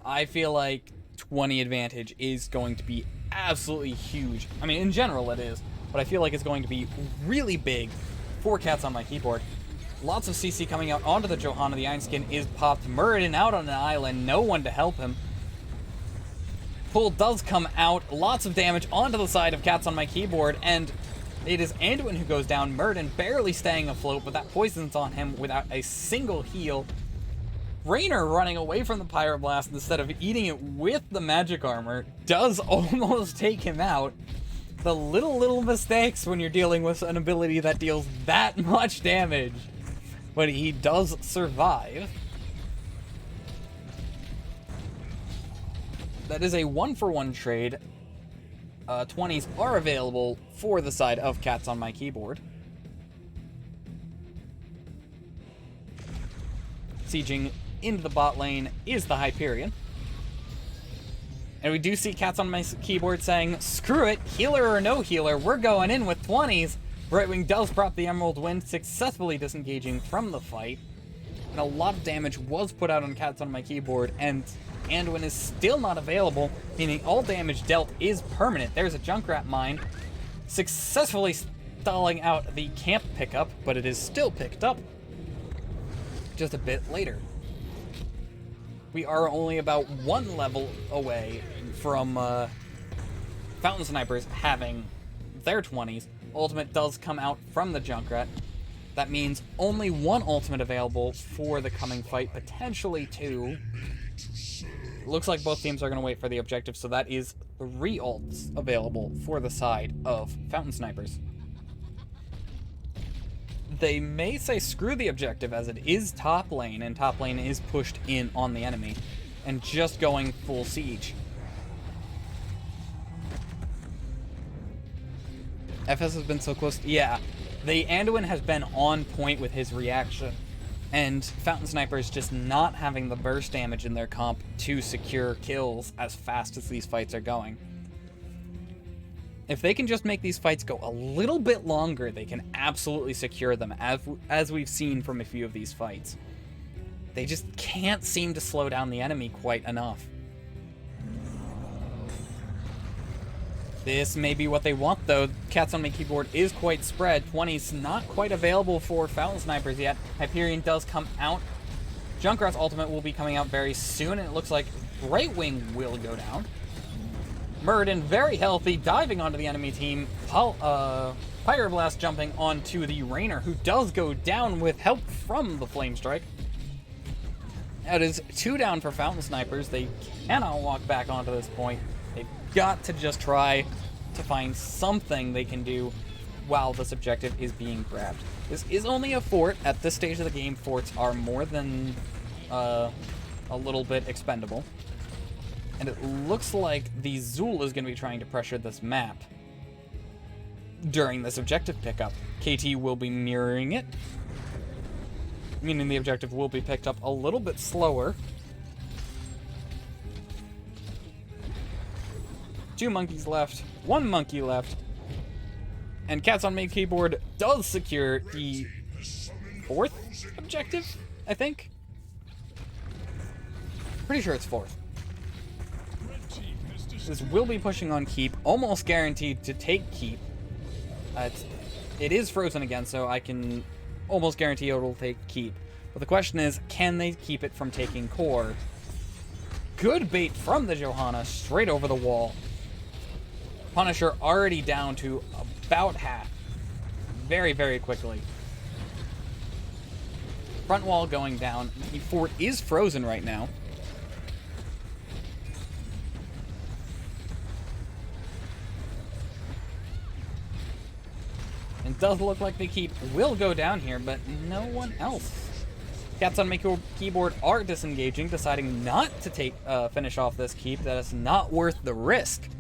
I feel like 20 advantage is going to be absolutely huge. I mean, in general it is, but I feel like it's going to be really big for Cats on My Keyboard. Lots of CC coming out onto the Johanna. The Iron Skin is popped. Muradin out on an island. No one to help him. Pull does come out. Lots of damage onto the side of Cats on My Keyboard. And it is Anduin who goes down. Muradin barely staying afloat, but that poison's on him without a single heal. Raynor running away from the Pyroblast instead of eating it with the magic armor does almost take him out. The little mistakes when you're dealing with an ability that deals that much damage. But he does survive. That is a 1-for-1 trade. 20s are available for the side of Cats on My Keyboard. Sieging into the bot lane is the Hyperion. And we do see Cats on My Keyboard saying, screw it, healer or no healer, we're going in with 20s. Brightwing does prop the Emerald Wind, successfully disengaging from the fight. And a lot of damage was put out on Cats on My Keyboard, and Anduin is still not available, meaning all damage dealt is permanent. There's a Junkrat mine, successfully stalling out the camp pickup, but it is still picked up just a bit later. We are only about one level away from Fountain Snipers having their 20s. Ultimate does come out from the Junkrat. That means only one ultimate available for the coming fight, potentially two. Looks like both teams are going to wait for the objective, so that is 3 ults available for the side of Fountain Snipers. They may say screw the objective as it is top lane, and top lane is pushed in on the enemy, and just going full siege. FS has been so close. Yeah, the Anduin has been on point with his reaction, and Fountain Snipers just not having the burst damage in their comp to secure kills as fast as these fights are going. If they can just make these fights go a little bit longer, they can absolutely secure them, as we've seen from a few of these fights. They just can't seem to slow down the enemy quite enough. This may be what they want, though. Cats on My Keyboard is quite spread. 20's not quite available for Fountain Snipers yet. Hyperion does come out. Junkrat's ultimate will be coming out very soon, and it looks like Brightwing will go down. Muradin, very healthy, diving onto the enemy team. Pyroblast jumping onto the Rainer, who does go down with help from the Flame Strike. That is 2 down for Fountain Snipers. They cannot walk back onto this point. They've got to just try to find something they can do while this objective is being grabbed. This is only a fort. At this stage of the game, forts are more than a little bit expendable. And it looks like the Zool is going to be trying to pressure this map during this objective pickup. KT will be mirroring it, meaning the objective will be picked up a little bit slower. 2 monkeys left, 1 monkey left, and Cats on My Keyboard does secure the 4th objective, I think? Pretty sure it's 4th. This will be pushing on Keep, almost guaranteed to take Keep. It is frozen again, so I can almost guarantee it'll take Keep. But the question is, can they keep it from taking Core? Good bait from the Johanna, straight over the wall. Punisher already down to about half. Very, very quickly. Front wall going down. The fort is frozen right now. It does look like the Keep will go down here, but no one else. Cats on My Keyboard are disengaging, deciding not to finish off this Keep. That is not worth the risk.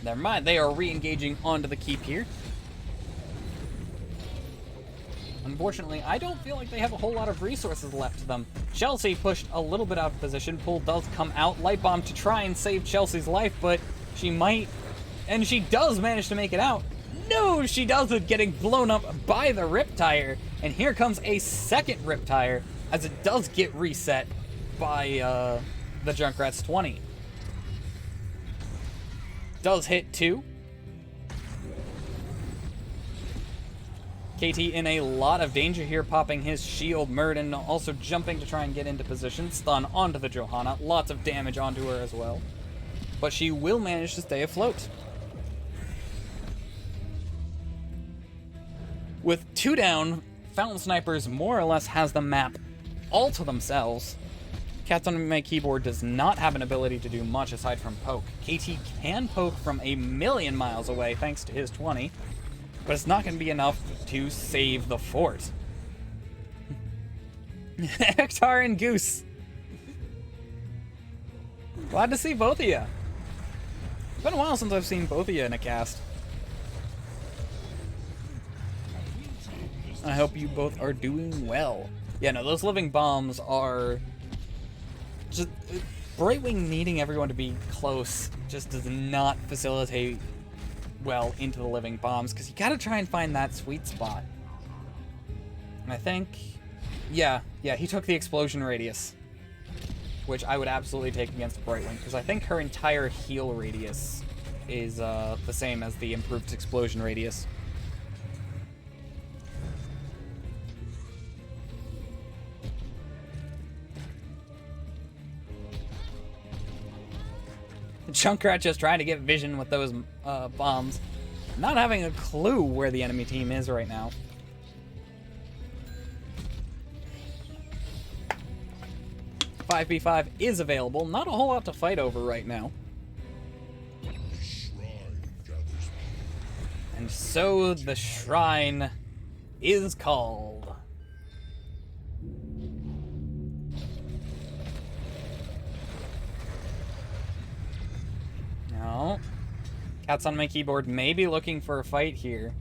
Never mind, they are re-engaging onto the Keep here. Unfortunately, I don't feel like they have a whole lot of resources left to them. Chelsea pushed a little bit out of position. Pull does come out. Light Bomb to try and save Chelsea's life, but she might... And she does manage to make it out. No, she doesn't, getting blown up by the Riptire. And here comes a second Riptire, as it does get reset by the Junkrat's 20. Does hit 2. KT in a lot of danger here, popping his shield. Muradin also jumping to try and get into position. Stun onto the Johanna. Lots of damage onto her as well. But she will manage to stay afloat. With 2 down, Fountain Snipers more or less has the map all to themselves. Cats on My Keyboard does not have an ability to do much aside from poke. KT can poke from a million miles away thanks to his 20, but it's not going to be enough to save the fort. Hector and Goose. Glad to see both of you. It's been a while since I've seen both of you in a cast. I hope you both are doing well. Yeah, no, those living bombs are... just Brightwing needing everyone to be close just does not facilitate well into the living bombs, because you gotta try and find that sweet spot. And I think... Yeah, he took the explosion radius, which I would absolutely take against Brightwing, because I think her entire heal radius is the same as the improved explosion radius. Junkrat just trying to get vision with those bombs. Not having a clue where the enemy team is right now. .5v5 is available. Not a whole lot to fight over right now. And so the shrine is called. No. Cats on My Keyboard may be looking for a fight here.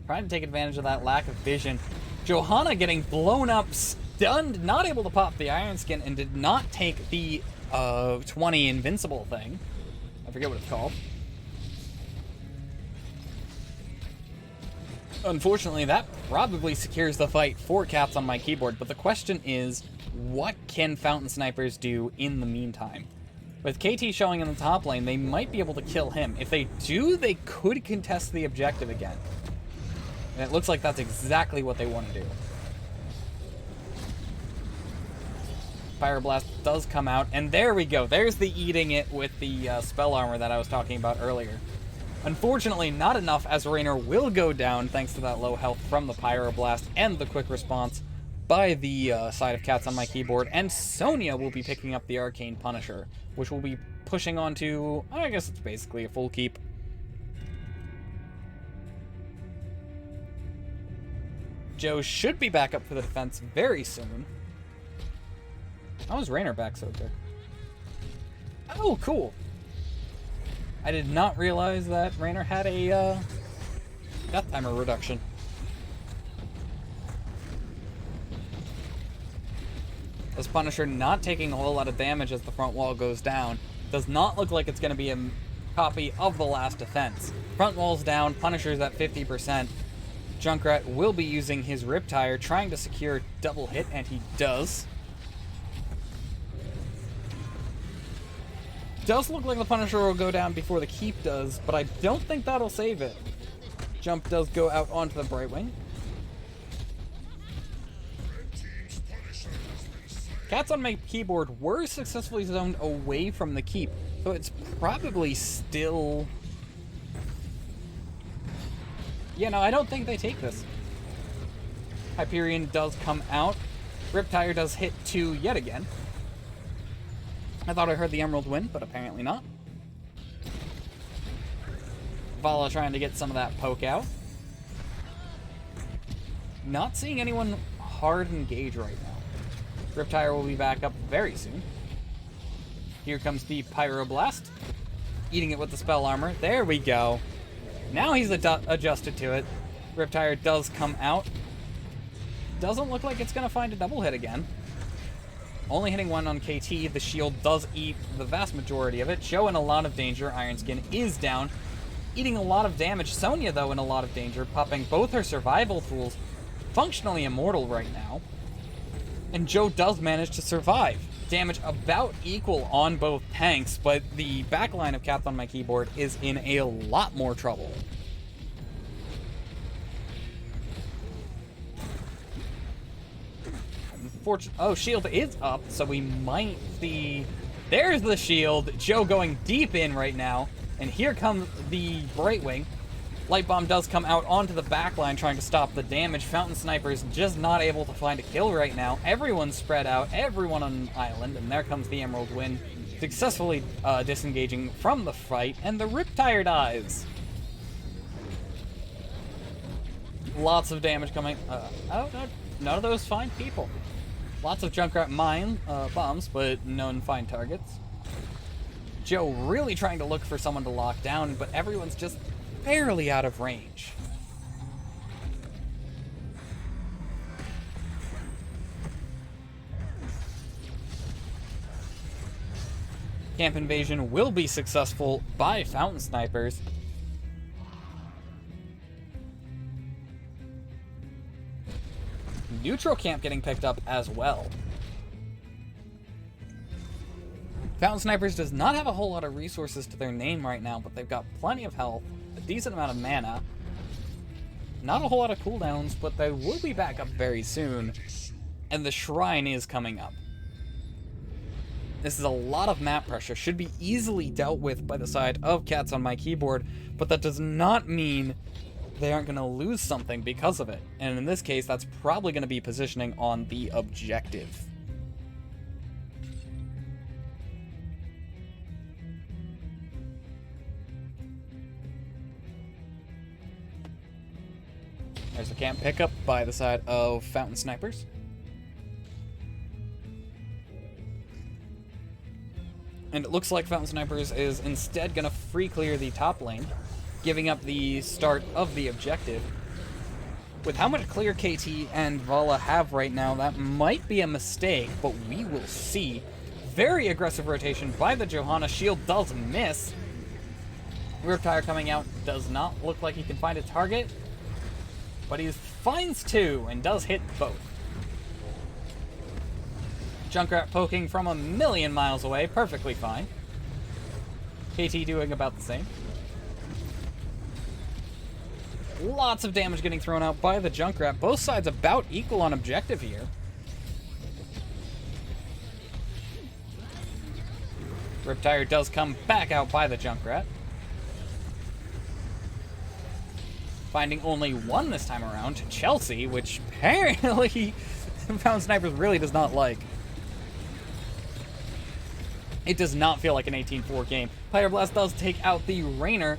Trying to take advantage of that lack of vision. Johanna getting blown up, stunned, not able to pop the Iron Skin, and did not take the 20 invincible thing. I forget what it's called. Unfortunately, that probably secures the fight for Cats on My Keyboard, but the question is, what can Fountain Snipers do in the meantime? With KT showing in the top lane, they might be able to kill him. If they do, they could contest the objective again. And it looks like that's exactly what they want to do. Pyroblast does come out, and there we go. There's the eating it with the spell armor that I was talking about earlier. Unfortunately, not enough, as Raynor will go down thanks to that low health from the Pyroblast and the quick response by the side of Cats on My Keyboard, and Sonya will be picking up the Arcane Punisher, which will be pushing on to, I guess it's basically a full keep. Joe should be back up for the defense very soon. How is Raynor back so quick? Oh, cool. I did not realize that Raynor had a death timer reduction. This Punisher not taking a whole lot of damage as the front wall goes down. Does not look like it's going to be a copy of the last defense. Front wall's down, Punisher's at 50%. Junkrat will be using his Riptire, trying to secure double hit, and he does. Does look like the Punisher will go down before the keep does, but I don't think that'll save it. Jump does go out onto the Brightwing. Cats on My Keyboard were successfully zoned away from the keep, so it's probably still... Yeah, no, I don't think they take this. Hyperion does come out. Riptire does hit 2 yet again. I thought I heard the Emerald win, but apparently not. Vala trying to get some of that poke out. Not seeing anyone hard engage right now. Riptire will be back up very soon. Here comes the Pyroblast. Eating it with the spell armor. There we go. Now he's adjusted to it. Riptire does come out. Doesn't look like it's going to find a double hit again. Only hitting 1 on KT. The shield does eat the vast majority of it. Joe in a lot of danger. Iron Skin is down. Eating a lot of damage. Sonya, though, in a lot of danger. Popping both her survival tools. Functionally immortal right now. And Joe does manage to survive. Damage about equal on both tanks, but the backline of Cats on My Keyboard is in a lot more trouble. Oh, shield is up, so we might see... There's the shield. Joe going deep in right now. And here comes the Brightwing. Light Bomb does come out onto the backline trying to stop the damage. Fountain Sniper's just not able to find a kill right now. Everyone's spread out, everyone on an island, and there comes the Emerald Win, successfully disengaging from the fight, and the Riptire dies. Lots of damage coming. None of those fine people. Lots of Junkrat mine bombs, but none fine targets. Joe really trying to look for someone to lock down, but everyone's just barely out of range. Camp invasion will be successful by Fountain Snipers. Neutral camp getting picked up as well. Fountain Snipers does not have a whole lot of resources to their name right now, but they've got plenty of health, a decent amount of mana, not a whole lot of cooldowns, but they will be back up very soon, and the Shrine is coming up. This is a lot of map pressure, should be easily dealt with by the side of Cats on My Keyboard, but that does not mean they aren't going to lose something because of it, and in this case, that's probably going to be positioning on the objective. There's the camp pickup by the side of Fountain Snipers. And it looks like Fountain Snipers is instead going to free clear the top lane, giving up the start of the objective. With how much clear KT and Vala have right now, that might be a mistake, but we will see. Very aggressive rotation by the Johanna. Shield does miss. Riptire coming out does not look like he can find a target, but he finds 2 and does hit both. Junkrat poking from a million miles away, perfectly fine. KT doing about the same. Lots of damage getting thrown out by the Junkrat. Both sides about equal on objective here. Riptire does come back out by the Junkrat. Finding only one this time around, Chelsea, which apparently Found Snipers really does not like. It does not feel like an 18-4 game. Pyroblast does take out the Rainer.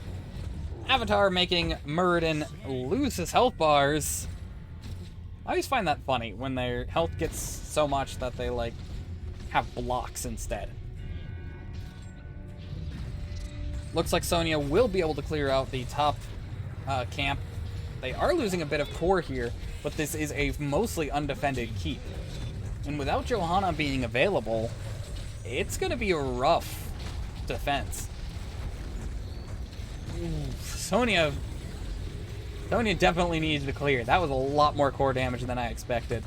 Avatar making Muradin lose his health bars. I always find that funny when their health gets so much that they, like, have blocks instead. Looks like Sonya will be able to clear out the top camp. They are losing a bit of core here, but this is a mostly undefended keep. And without Johanna being available, it's going to be a rough defense. Sonya definitely needs to clear. That was a lot more core damage than I expected.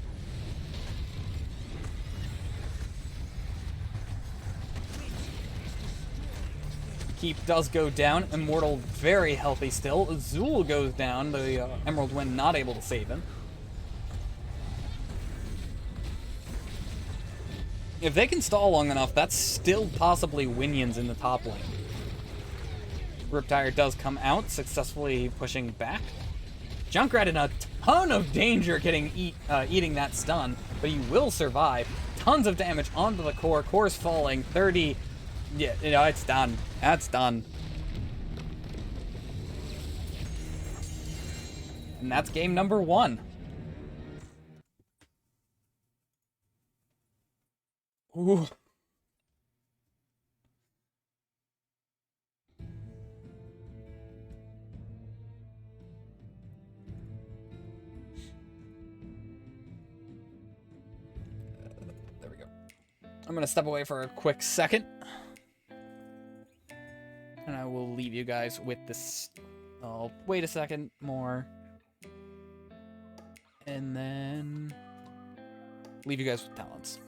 Keep does go down. Immortal very healthy still. Azul goes down. The Emerald Wind not able to save him. If they can stall long enough, that's still possibly Winions in the top lane. Riptire does come out, successfully pushing back. Junkrat in a ton of danger getting eating that stun, but he will survive. Tons of damage onto the core. Core's falling. 30. Yeah, you know, it's done. That's done. And that's game number 1. Ooh. There we go. I'm gonna step away for a quick second. And I will leave you guys with this. I'll wait a second more. And then leave you guys with talents.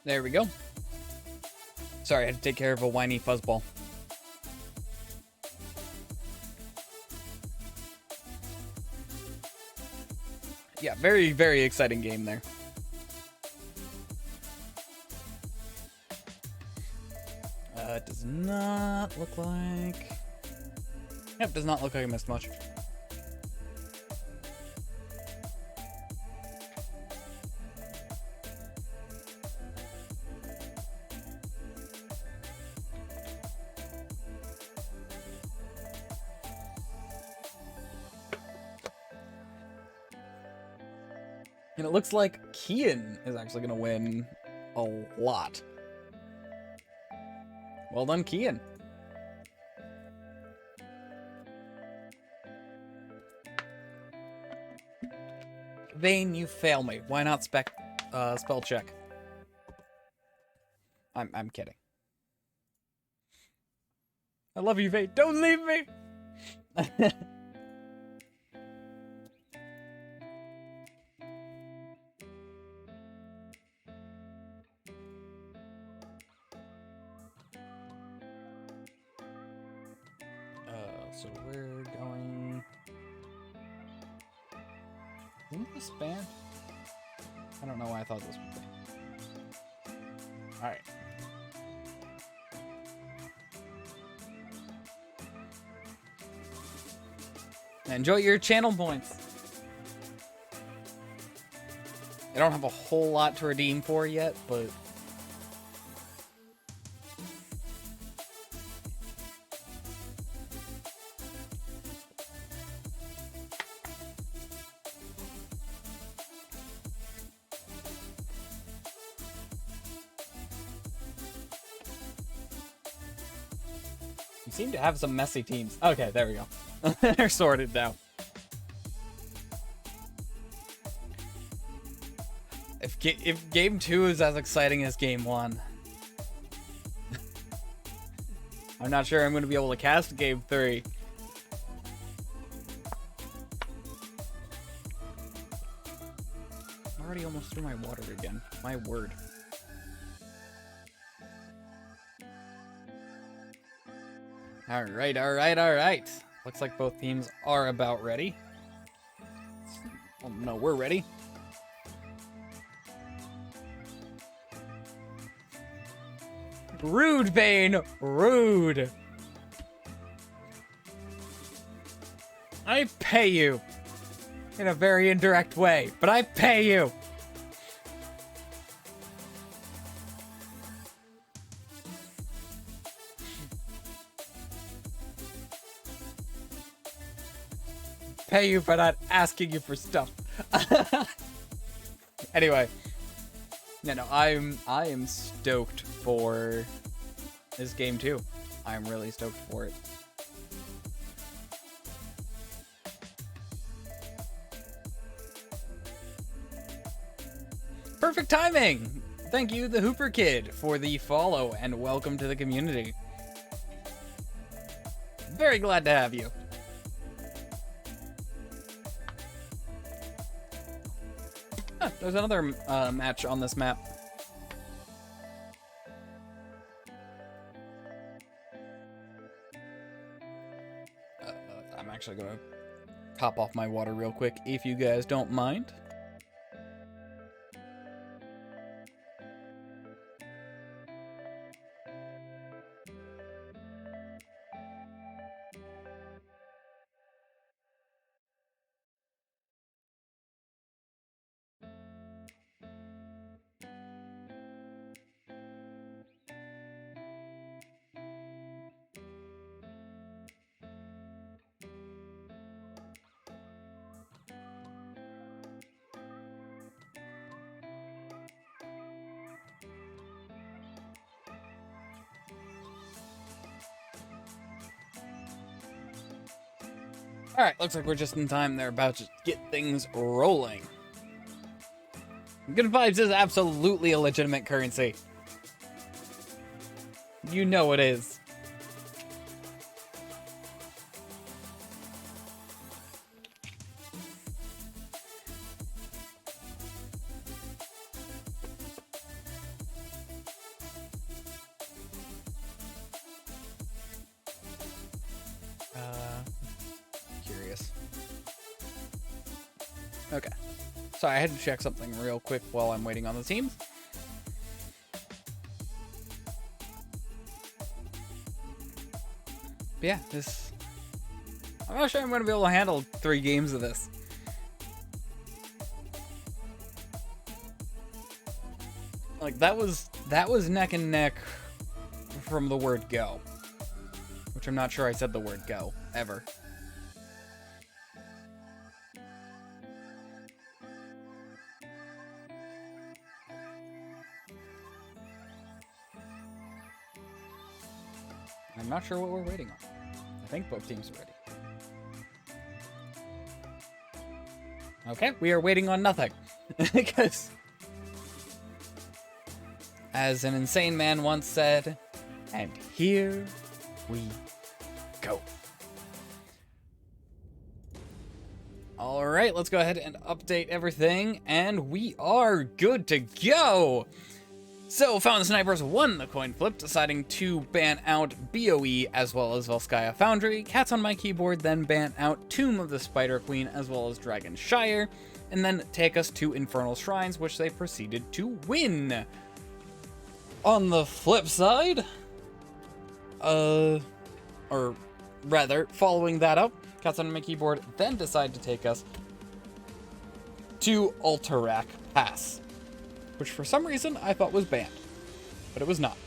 There we go. Sorry, I had to take care of a whiny fuzzball. Yeah, very, very exciting game there. It does not look like... Yep, does not look like I missed much. And it looks like Kian is actually going to win a lot. Well done, Kian. Vayne, you fail me. Why not spell check? I'm kidding. I love you, Vade. Don't leave me! So we're going... Isn't this banned? I don't know why I thought this was banned. Alright. Enjoy your channel points. I don't have a whole lot to redeem for yet, but... You seem to have some messy teams. Okay, there we go. They're sorted now. If game 2 is as exciting as game 1, I'm not sure I'm going to be able to cast game 3. I'm already almost through my water again. My word. Alright, alright, alright. Looks like both teams are about ready. Oh no, we're ready. Rude, Bane! Rude! I pay you! In a very indirect way, but I pay you! Pay you for not asking you for stuff. Anyway. Yeah, no, I am stoked for this game too. I'm really stoked for it. Perfect timing! Thank you, the Hooper Kid, for the follow and welcome to the community. Very glad to have you. Huh, there's another match on this map. I'm actually gonna top off my water real quick, if you guys don't mind. Alright, looks like we're just in time. They're about to get things rolling. Good Vibes is absolutely a legitimate currency. You know it is. Curious. Okay. Sorry, I had to check something real quick while I'm waiting on the teams. But yeah, I'm not sure I'm going to be able to handle 3 games of this. Like, that was neck and neck from the word go. Which I'm not sure I said the word go, ever. I'm not sure what we're waiting on. I think both teams are ready. Okay, we are waiting on nothing. Because As an insane man once said, and here we go. Alright, let's go ahead and update everything, and we are good to go! So, Fountain Snipers won the coin flip, deciding to ban out BOE as well as Volskaya Foundry. Cats on my keyboard then ban out Tomb of the Spider Queen as well as Dragon Shire, and then take us to Infernal Shrines, which they proceeded to win. On the flip side, or rather, following that up, Cats on my keyboard then decide to take us to Alterac Pass, which for some reason I thought was banned, but it was not.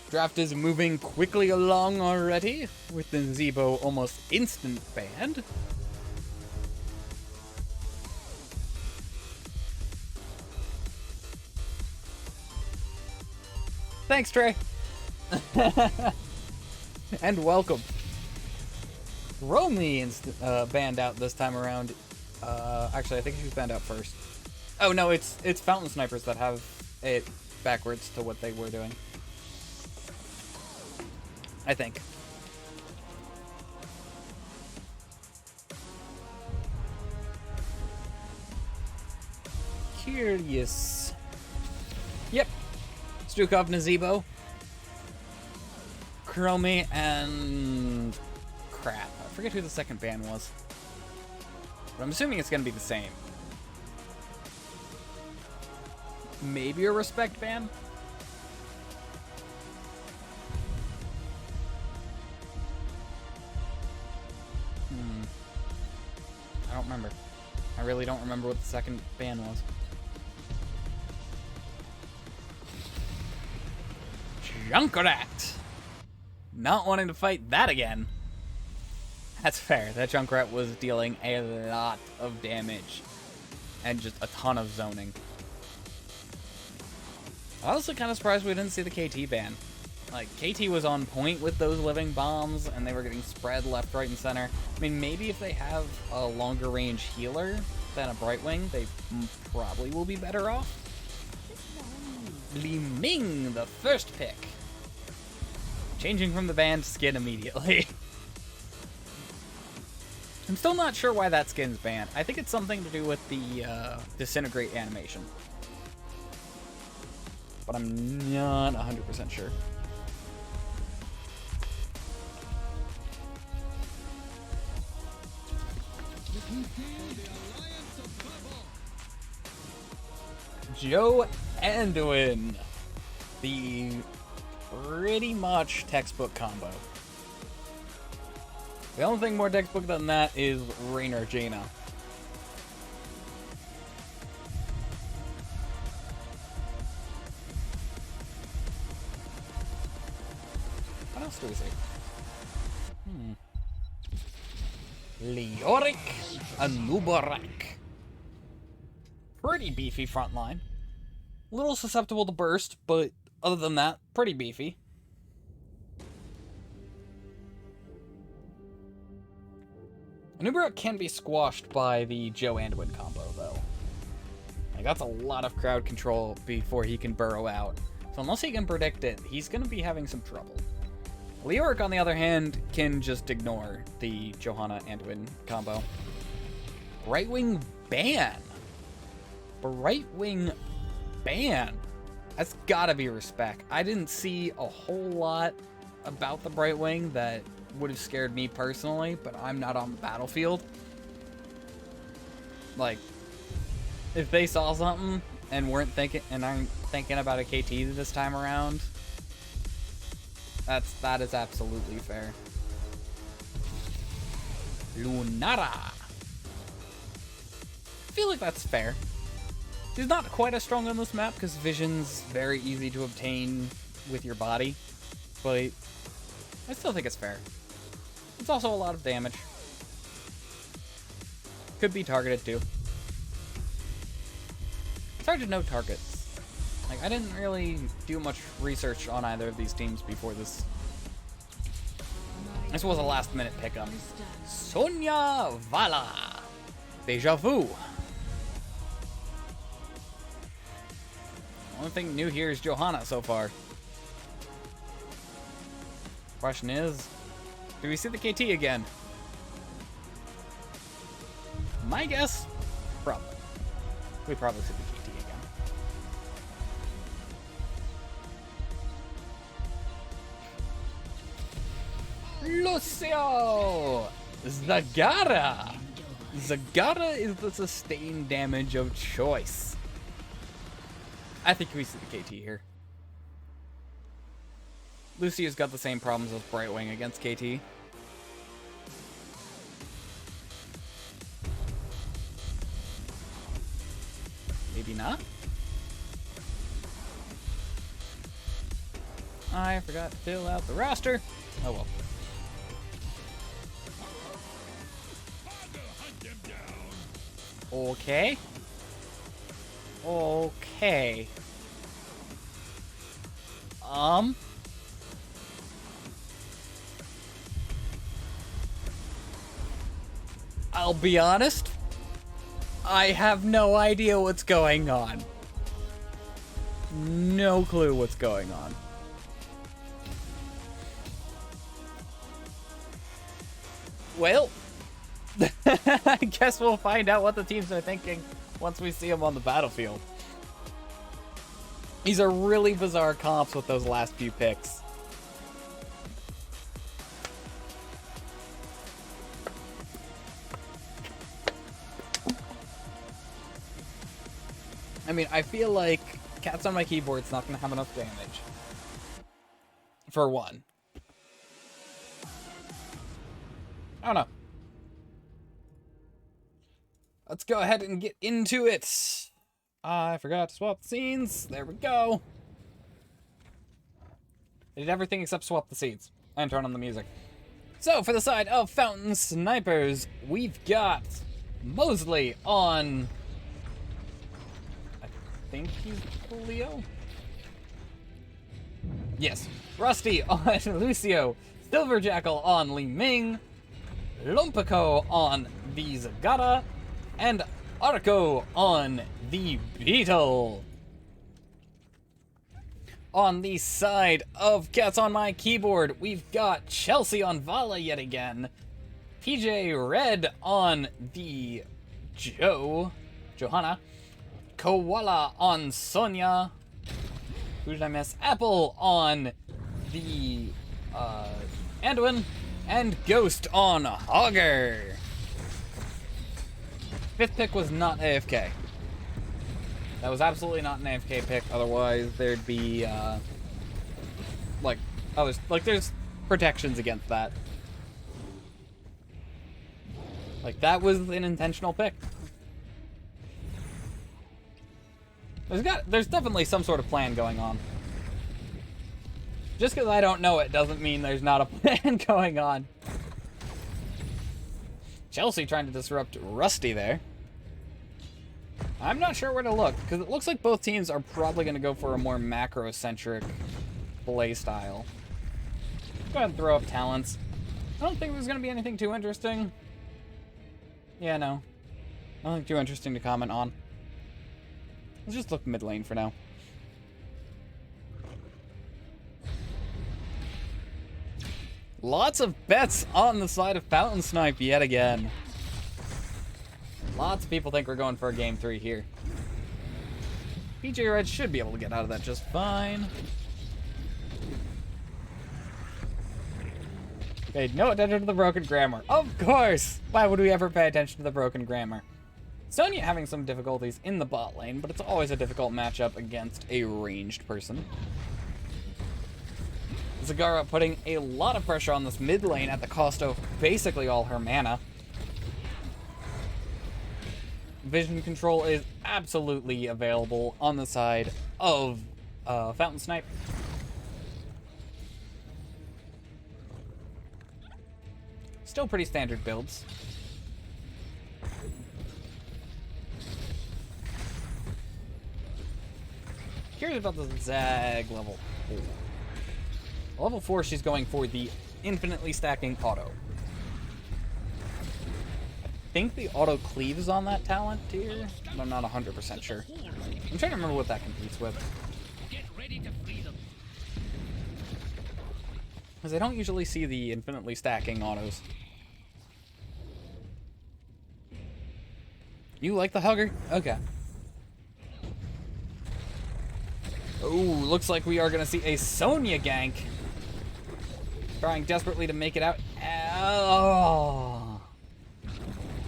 Draft is moving quickly along already, with the Zebo almost instant banned. Thanks, Trey. And welcome. Romy banned out this time around. Actually, I think she was banned out first. Oh no, it's Fountain Snipers that have it backwards to what they were doing. I think. Curious. Yep. Stukov, Nazebo, Chromie, and crap. I forget who the second ban was. But I'm assuming it's going to be the same. Maybe a respect ban? I don't remember. I really don't remember what the second ban was. Junkrat! Not wanting to fight that again. That's fair. That Junkrat was dealing a lot of damage. And just a ton of zoning. Honestly, kind of surprised we didn't see the KT ban. Like, KT was on point with those living bombs, and they were getting spread left, right, and center. I mean, maybe if they have a longer range healer than a Brightwing, they probably will be better off. Li Ming, the first pick. Changing from the banned skin immediately. I'm still not sure why that skin's banned. I think it's something to do with the disintegrate animation. But I'm not 100% sure. Joe Anduin. The pretty much textbook combo. The only thing more textbook than that is Rainer Jaina. What else do we see? Leoric Anubarak. Pretty beefy front line. A little susceptible to burst, but other than that, pretty beefy. Anubarak can be squashed by the Joe Anduin combo, though. Like, that's a lot of crowd control before he can burrow out. So unless he can predict it, he's going to be having some trouble. Leoric, on the other hand, can just ignore the Johanna Anduin combo. Brightwing ban. Brightwing ban. That's gotta be respect. I didn't see a whole lot about the Brightwing that would have scared me personally, but I'm not on the battlefield. Like, if they saw something and weren't thinking, and aren't thinking about a KT this time around, that is absolutely fair. Lunara. I feel like that's fair. She's not quite as strong on this map because Vision's very easy to obtain with your body, but I still think it's fair. It's also a lot of damage. Could be targeted too. It's hard to know targets. Like, I didn't really do much research on either of these teams before this. This was a last minute pickup. Sonya Vala. Deja Vu. Only thing new here is Johanna so far. Question is, do we see the KT again? My guess, probably. We probably see the KT again. Lucio! Zagara! Zagara is the sustained damage of choice. I think we see the KT here. Lucio's got the same problems as Brightwing against KT. Maybe not? I forgot to fill out the roster. Oh well. Okay. Okay. I'll be honest. I have no idea what's going on. No clue what's going on. Well, I guess we'll find out what the teams are thinking once we see them on the battlefield. These are really bizarre comps with those last few picks. I mean, I feel like Cats on my keyboard's not going to have enough damage. For one. I don't know. Let's go ahead and get into it. I forgot to swap the scenes. There we go. I did everything except swap the scenes and turn on the music. So, for the side of Fountain Snipers, we've got Mosley on... I think he's Leo? Yes. Rusty on Lucio. Silver Jackal on Li Ming. Lumpico on the Zagata. And Arco on the Beetle. On the side of Cats on my keyboard, we've got Chelsea on Vala yet again. PJ Red on the Johanna. Koala on Sonia. Who did I miss? Apple on the Anduin. And Ghost on Hogger. Fifth pick was not AFK. That was absolutely not an AFK pick. Otherwise, there'd be there's protections against that. Like, that was an intentional pick. There's definitely some sort of plan going on. Just because I don't know it doesn't mean there's not a plan going on. Chelsea trying to disrupt Rusty there. I'm not sure where to look, because it looks like both teams are probably going to go for a more macro-centric play style. Go ahead and throw up talents. I don't think there's going to be anything too interesting. Yeah, no. Nothing too interesting to comment on. Let's just look mid lane for now. Lots of bets on the side of Fountain Snipe yet again. Lots of people think we're going for a game 3 here. PJ Red should be able to get out of that just fine. Paid no attention to the broken grammar. Of course! Why would we ever pay attention to the broken grammar? Sonya having some difficulties in the bot lane, but it's always a difficult matchup against a ranged person. Zagara putting a lot of pressure on this mid lane at the cost of basically all her mana. Vision control is absolutely available on the side of Fountain Snipe. Still pretty standard builds. Curious about the Zag level 4. Level 4, she's going for the infinitely stacking auto. I think the auto cleaves on that talent tier, but I'm not 100% sure. I'm trying to remember what that competes with. Because I don't usually see the infinitely stacking autos. You like the hugger? Okay. Oh, looks like we are going to see a Sonya gank. Trying desperately to make it out. Oh.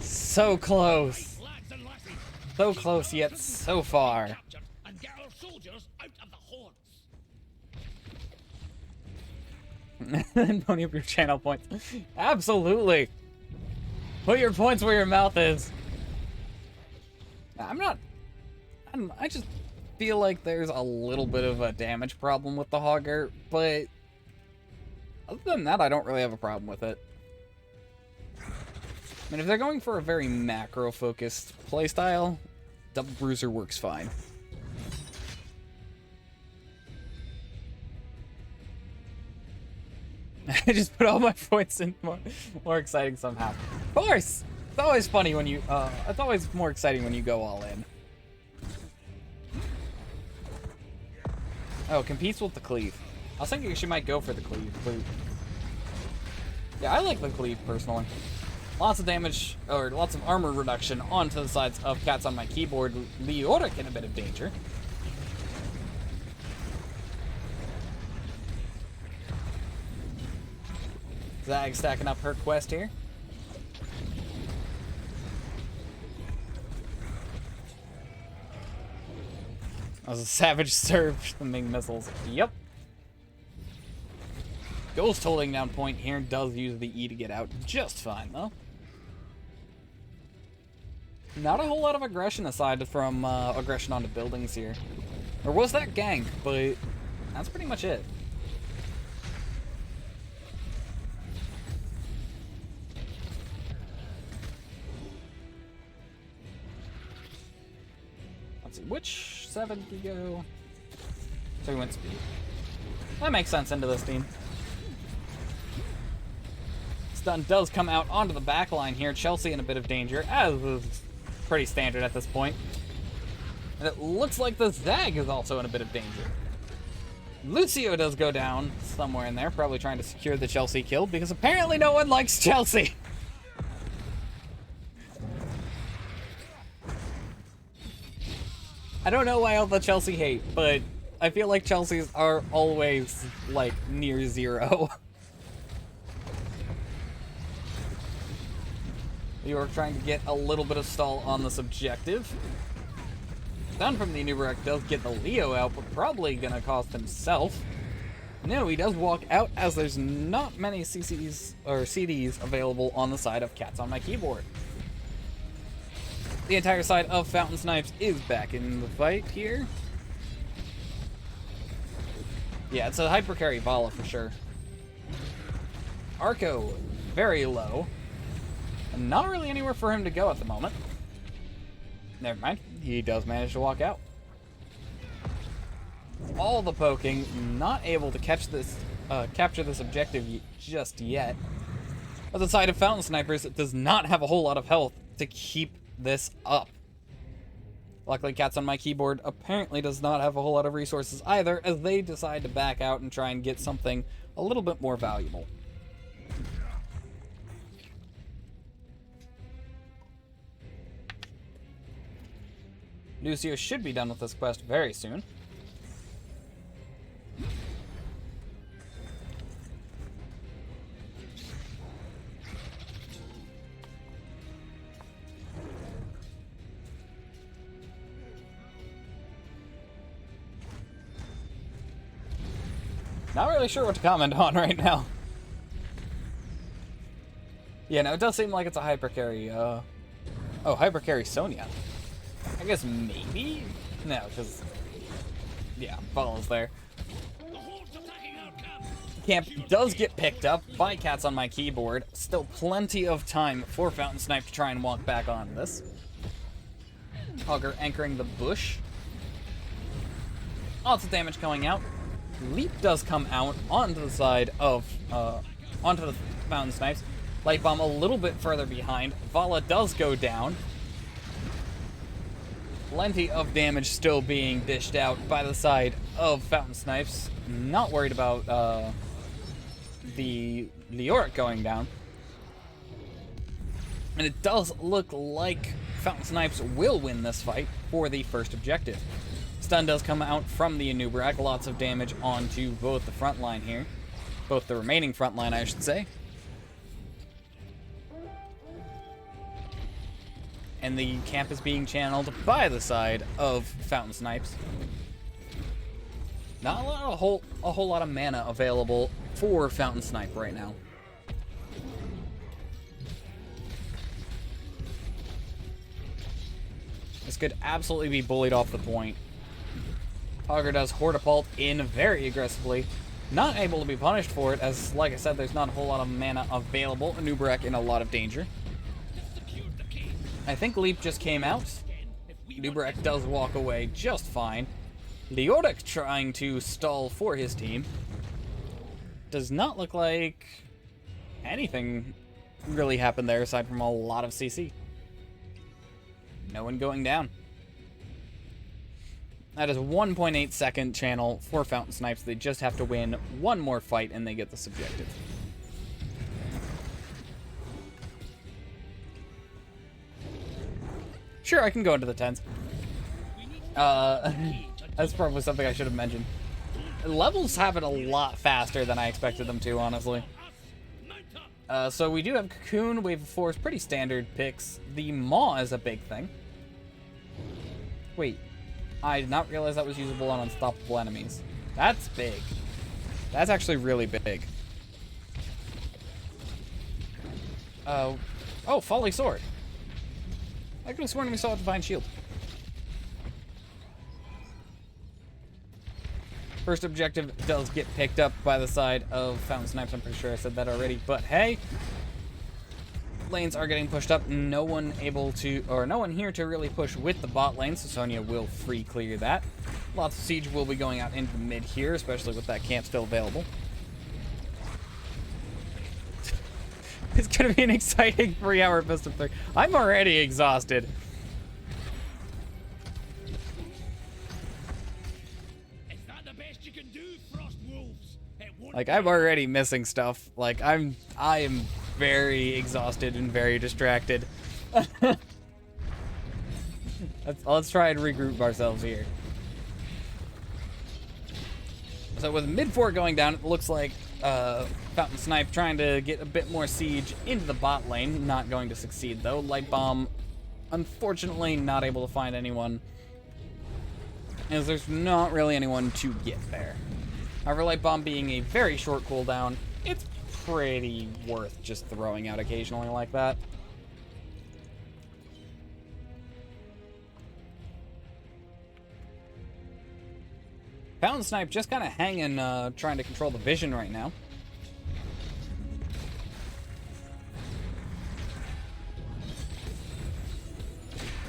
So close. So close, yet so far. And pony up your channel points. Absolutely. Put your points where your mouth is. I just feel like there's a little bit of a damage problem with the Hogger, but other than that, I don't really have a problem with it. I mean, if they're going for a very macro-focused playstyle, Double Bruiser works fine. I just put all my points in more exciting somehow. Of course! It's always funny when you, it's always more exciting when you go all in. Oh, competes with the cleave. I was thinking she might go for the cleave, but... yeah, I like the cleave, personally. Lots of damage, or lots of armor reduction onto the sides of Cats on My Keyboard. Leoric in a bit of danger. Zag stacking up her quest here. That was a savage surge, the Ming missiles. Yep. Ghost holding down point here, does use the E to get out just fine, though. Not a whole lot of aggression aside from aggression onto buildings here. Or was that gank, but that's pretty much it. Let's see, which 7 did he go? So he went speed. That makes sense into this team. Stun does come out onto the back line here. Chelsea in a bit of danger, as is pretty standard at this point. And it looks like the Zag is also in a bit of danger. Lucio does go down somewhere in there, probably trying to secure the Chelsea kill, because apparently no one likes Chelsea. I don't know why all the Chelsea hate, but I feel like Chelsea's are always, like, near zero. You're trying to get a little bit of stall on this objective. Down from the Nubarak does get the Leo out, but probably gonna cost himself. No, he does walk out, as there's not many CCs or CDs available on the side of Cats on My Keyboard. The entire side of Fountain Snipes is back in the fight here. Yeah, it's a hyper carry Vala for sure. Arco, very low. And not really anywhere for him to go at the moment. Never mind, he does manage to walk out. All the poking, not able to catch this, capture this objective just yet. But the side of Fountain Snipers does not have a whole lot of health to keep this up. Luckily, Cats on My Keyboard apparently does not have a whole lot of resources either, as they decide to back out and try and get something a little bit more valuable. Lucio should be done with this quest very soon. Not really sure what to comment on right now. Yeah, no, it does seem like it's a hyper carry. Oh, hyper carry Sonya. I guess maybe? No, because... yeah, Vala's there. Camp does get picked up by Cats on My Keyboard. Still plenty of time for Fountain Snipe to try and walk back on this. Hogger anchoring the bush. Lots of damage going out. Leap does come out onto the side of, onto the Fountain Snipes. Light Bomb a little bit further behind. Vala does go down. Plenty of damage still being dished out by the side of Fountain Snipes. Not worried about the Leoric going down. And it does look like Fountain Snipes will win this fight for the first objective. Stun does come out from the Anub'arak. Lots of damage onto both the front line here. Both the remaining front line, I should say. And the camp is being channeled by the side of Fountain Snipes. Not a whole lot of mana available for Fountain Snipe right now. This could absolutely be bullied off the point. Hogger does Hortipult in very aggressively. Not able to be punished for it, as, like I said, there's not a whole lot of mana available. Anub'arak in a lot of danger. I think Leap just came out. Anub'arak does walk away just fine. Leoric trying to stall for his team. Does not look like anything really happened there aside from a lot of CC. No one going down. That is a 1.8 second channel for Fountain Snipes. They just have to win one more fight and they get this objective. Sure, I can go into the 10s. That's probably something I should have mentioned. Levels happen a lot faster than I expected them to, honestly. So we do have Cocoon, Wave of Force, pretty standard picks. The Maw is a big thing. Wait, I did not realize that was usable on unstoppable enemies. That's big. That's actually really big. Oh, Folly Sword. I could have sworn we saw a Divine Shield. First objective does get picked up by the side of Fountain Snipes. I'm pretty sure I said that already, but hey. Lanes are getting pushed up. No one here to really push with the bot lane, so Sonya will free clear that. Lots of siege will be going out into the mid here, especially with that camp still available. It's gonna be an exciting 3-hour best of 3. I'm already exhausted. Is that the best you can do, Frost Wolves? Like, I'm already missing stuff. Like, I am very exhausted and very distracted. Let's try and regroup ourselves here. So with mid 4 going down, it looks like Fountain Snipe trying to get a bit more siege into the bot lane. Not going to succeed though. Light Bomb, unfortunately, not able to find anyone, as there's not really anyone to get there. However, Light Bomb being a very short cooldown, it's pretty worth just throwing out occasionally like that. Fountain Snipe just kind of hanging, trying to control the vision right now.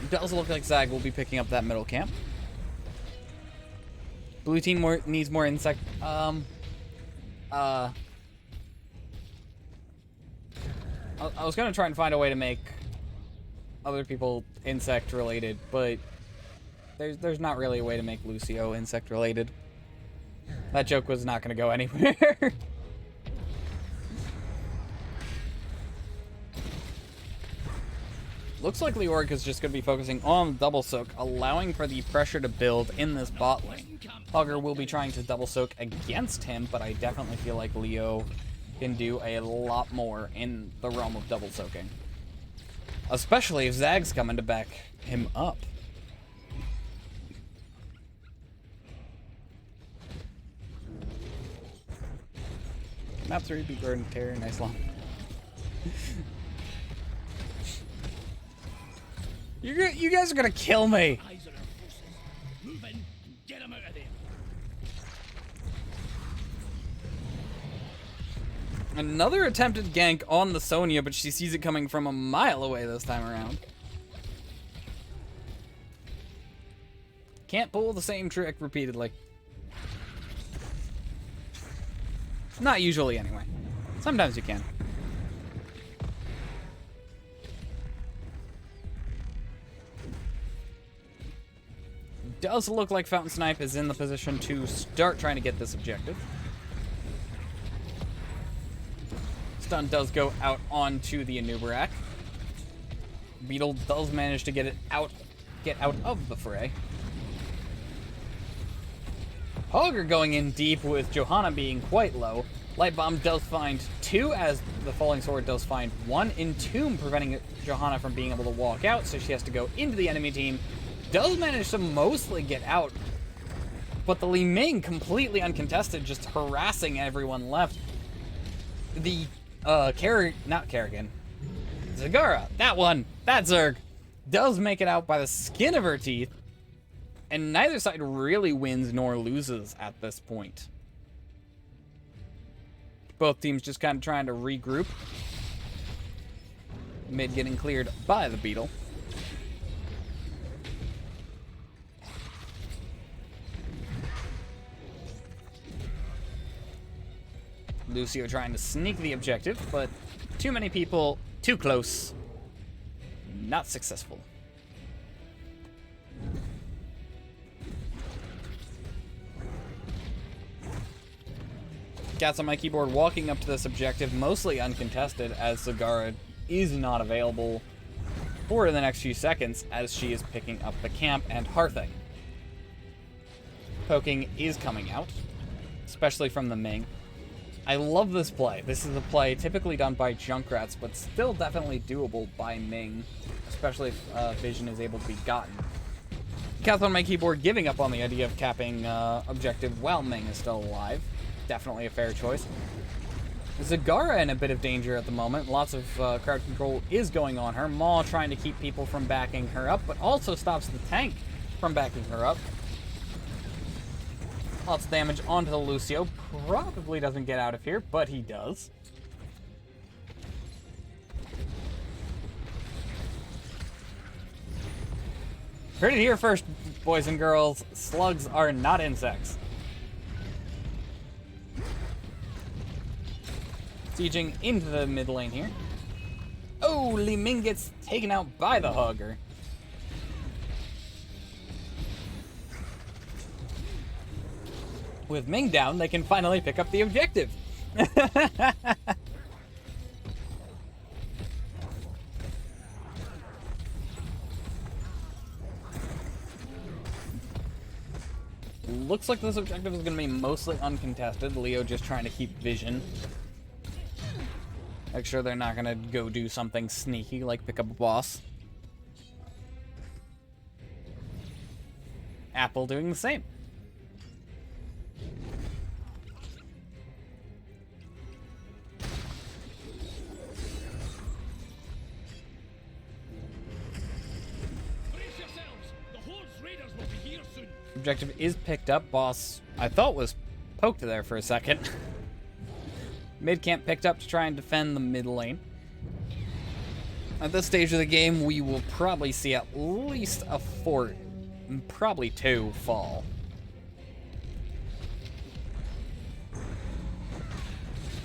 It does look like Zag will be picking up that middle camp. Blue team needs more insect. I was gonna try and find a way to make other people insect related, but there's not really a way to make Lucio insect related. That joke was not gonna go anywhere. Looks like Leoric is just going to be focusing on double soak, allowing for the pressure to build in this bot lane. Hogger will be trying to double soak against him, but I definitely feel like Leo can do a lot more in the realm of double soaking. Especially if Zag's coming to back him up. Map 3, beat Burden Terror, nice long. You guys are gonna kill me. Move in, get him out of there. Another attempted gank on the Sonya, but she sees it coming from a mile away this time around. Can't pull the same trick repeatedly. Not usually, anyway. Sometimes you can. does look like Fountain Snipe is in the position to start trying to get this objective. Stun does go out onto the Anubarak. Beetle does manage to get out of the fray. Hogger going in deep with Johanna being quite low. Light Bomb does find 2 as the Falling Sword does find 1. Entomb preventing Johanna from being able to walk out, so she has to go into the enemy team. Does manage to mostly get out, but the Li Ming completely uncontested, just harassing everyone left. The not Kerrigan, Zagara, that Zerg, does make it out by the skin of her teeth, and neither side really wins nor loses at this point. Both teams just kind of trying to regroup. Mid getting cleared by the Beetle. Lucio trying to sneak the objective, but too many people, too close. Not successful. Cats on my keyboard walking up to this objective, mostly uncontested, as Zagara is not available for the next few seconds as she is picking up the camp and hearthing. Poking is coming out, especially from the Ming. I love this play. This is a play typically done by Junkrats, but still definitely doable by Ming, especially if vision is able to be gotten. Cats on my keyboard giving up on the idea of capping objective while Ming is still alive. Definitely a fair choice. Zagara in a bit of danger at the moment. Lots of crowd control is going on her. Maw trying to keep people from backing her up, but also stops the tank from backing her up. Lots of damage onto the Lucio. Probably doesn't get out of here, but he does. Heard it here first, boys and girls. Slugs are not insects. Sieging into the mid lane here. Oh, Li Ming gets taken out by the Hogger. With Ming down, they can finally pick up the objective. Looks like this objective is going to be mostly uncontested. Leo just trying to keep vision. Make sure they're not going to go do something sneaky like pick up a boss. Apple doing the same. Brace yourselves! The Horde's raiders will be here soon. Objective is picked up. Boss, I thought was poked there for a second. Mid camp picked up to try and defend the mid lane. At this stage of the game, we will probably see at least a fort, and probably 2 fall.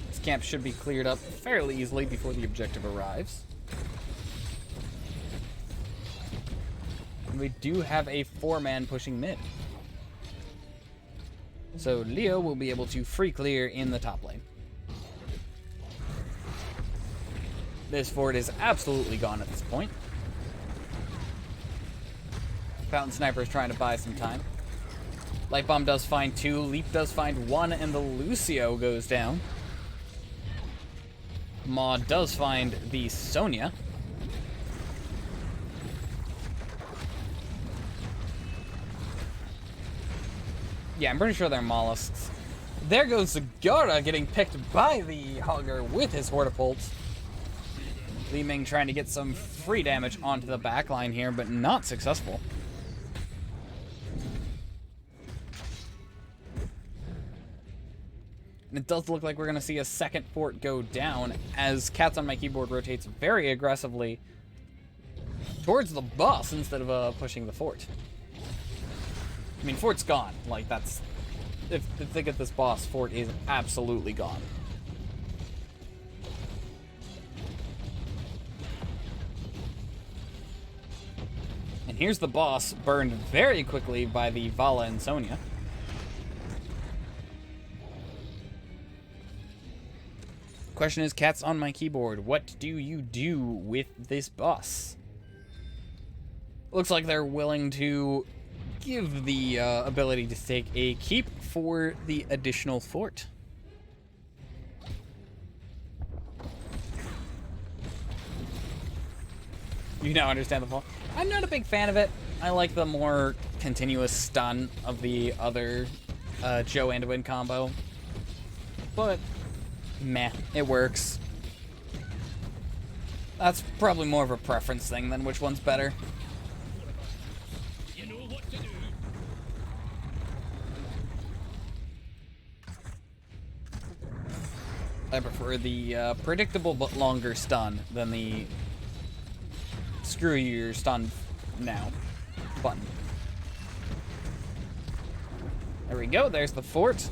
This camp should be cleared up fairly easily before the objective arrives. And we do have a 4-man pushing mid. So Leo will be able to free clear in the top lane. This fort is absolutely gone at this point. Fountain Sniper is trying to buy some time. Light Bomb does find 2, Leap does find 1, and the Lucio goes down. Maw does find the Sonya. Yeah, I'm pretty sure they're mollusks. There goes Zagara getting picked by the Hogger with his Hortipulse. Li Ming trying to get some free damage onto the backline here, but not successful. And it does look like we're going to see a second fort go down as Cats on my keyboard rotates very aggressively towards the boss instead of pushing the fort. I mean, fort's gone. Like, that's... If they get this boss, fort is absolutely gone. And here's the boss, burned very quickly by the Vala and Sonya. Question is, cats on my keyboard, what do you do with this boss? Looks like they're willing to give the ability to take a keep for the additional fort. You now understand the fall. I'm not a big fan of it. I like the more continuous stun of the other Joe Anduin combo. But, meh, it works. That's probably more of a preference thing than which one's better. You know what to do. I prefer the predictable but longer stun than the screw you, you're stunned now button. There we go, there's the fort.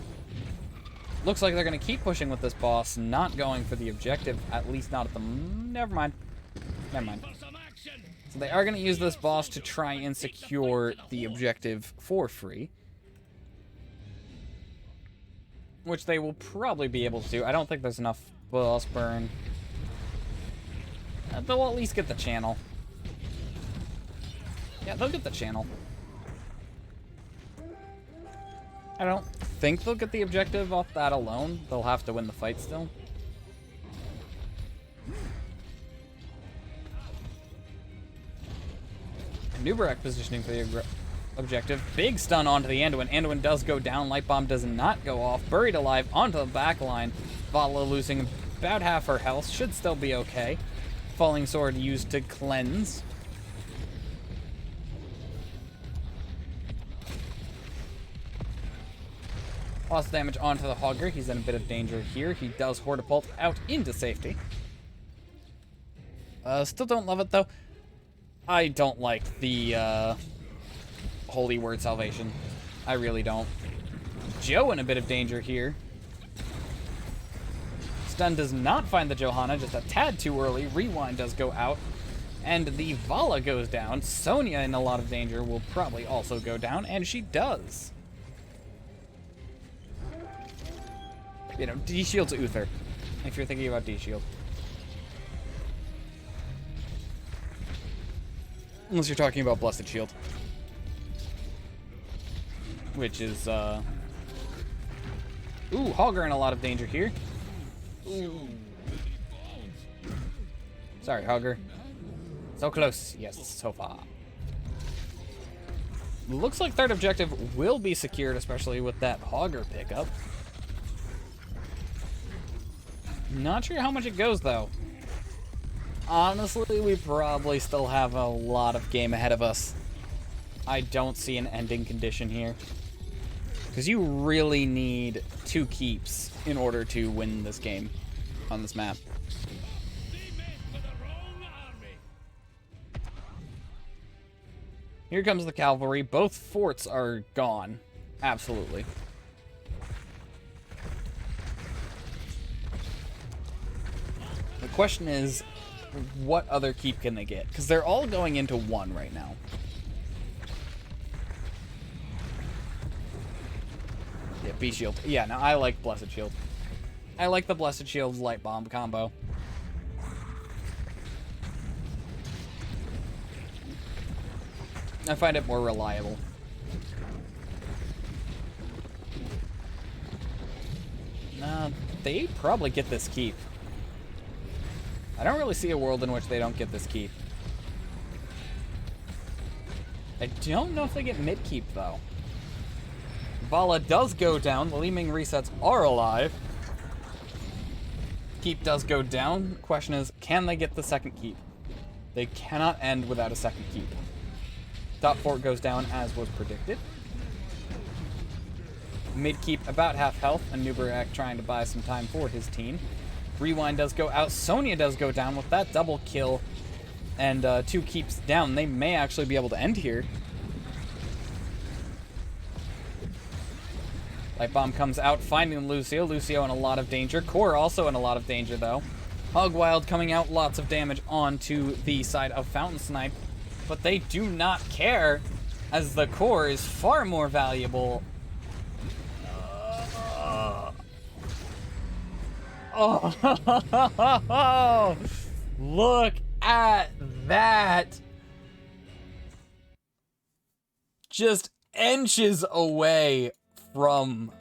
Looks like they're going to keep pushing with this boss, not going for the objective, at least not at the... Never mind. Never mind. For some action. So they are going to use this boss to try and secure the objective for free. Which they will probably be able to do. I don't think there's enough boss burn. They'll at least get the channel. Yeah, they'll get the channel. I don't think they'll get the objective off that alone. They'll have to win the fight still. Nubarak positioning for the objective. Big stun onto the Anduin. Anduin does go down. Light Bomb does not go off. Buried alive onto the back line. Vala losing about half her health. Should still be okay. Falling Sword used to cleanse. Lost damage onto the Hogger. He's in a bit of danger here. He does Hortipult out into safety. Still don't love it, though. I don't like the Holy Word Salvation. I really don't. Joe in a bit of danger here. Stun does not find the Johanna, just a tad too early. Rewind does go out. And the Vala goes down. Sonya in a lot of danger will probably also go down, and she does. You know, D-Shield's Uther, if you're thinking about D-Shield. Unless you're talking about Blessed Shield. Which is, Ooh, Hogger in a lot of danger here. Ooh. Sorry, Hogger. So close. Yes, so far. Looks like third objective will be secured, especially with that Hogger pickup. Not sure how much it goes, though. Honestly, we probably still have a lot of game ahead of us. I don't see an ending condition here. Because you really need 2 keeps in order to win this game on this map. They met with the wrong army. Here comes the cavalry. Both forts are gone. Absolutely. The question is, what other keep can they get? Because they're all going into 1 right now. Yeah, B-Shield. Yeah, no, I like Blessed Shield. I like the Blessed Shield Light Bomb combo. I find it more reliable. They probably get this keep. I don't really see a world in which they don't get this keep. I don't know if they get mid-keep, though. Vala does go down. The Leeming resets are alive. Keep does go down. Question is, can they get the second keep? They cannot end without a second keep. Top fort goes down, as was predicted. Mid-keep about half health, and Nubarak trying to buy some time for his team. Rewind does go out. Sonya does go down with that double kill and 2 keeps down. They may actually be able to end here. Light Bomb comes out, finding Lucio. Lucio in a lot of danger. Core also in a lot of danger, though. Hogwild coming out, lots of damage onto the side of Fountain Snipe. but they do not care, as the core is far more valuable. Oh, look at that. Just inches away from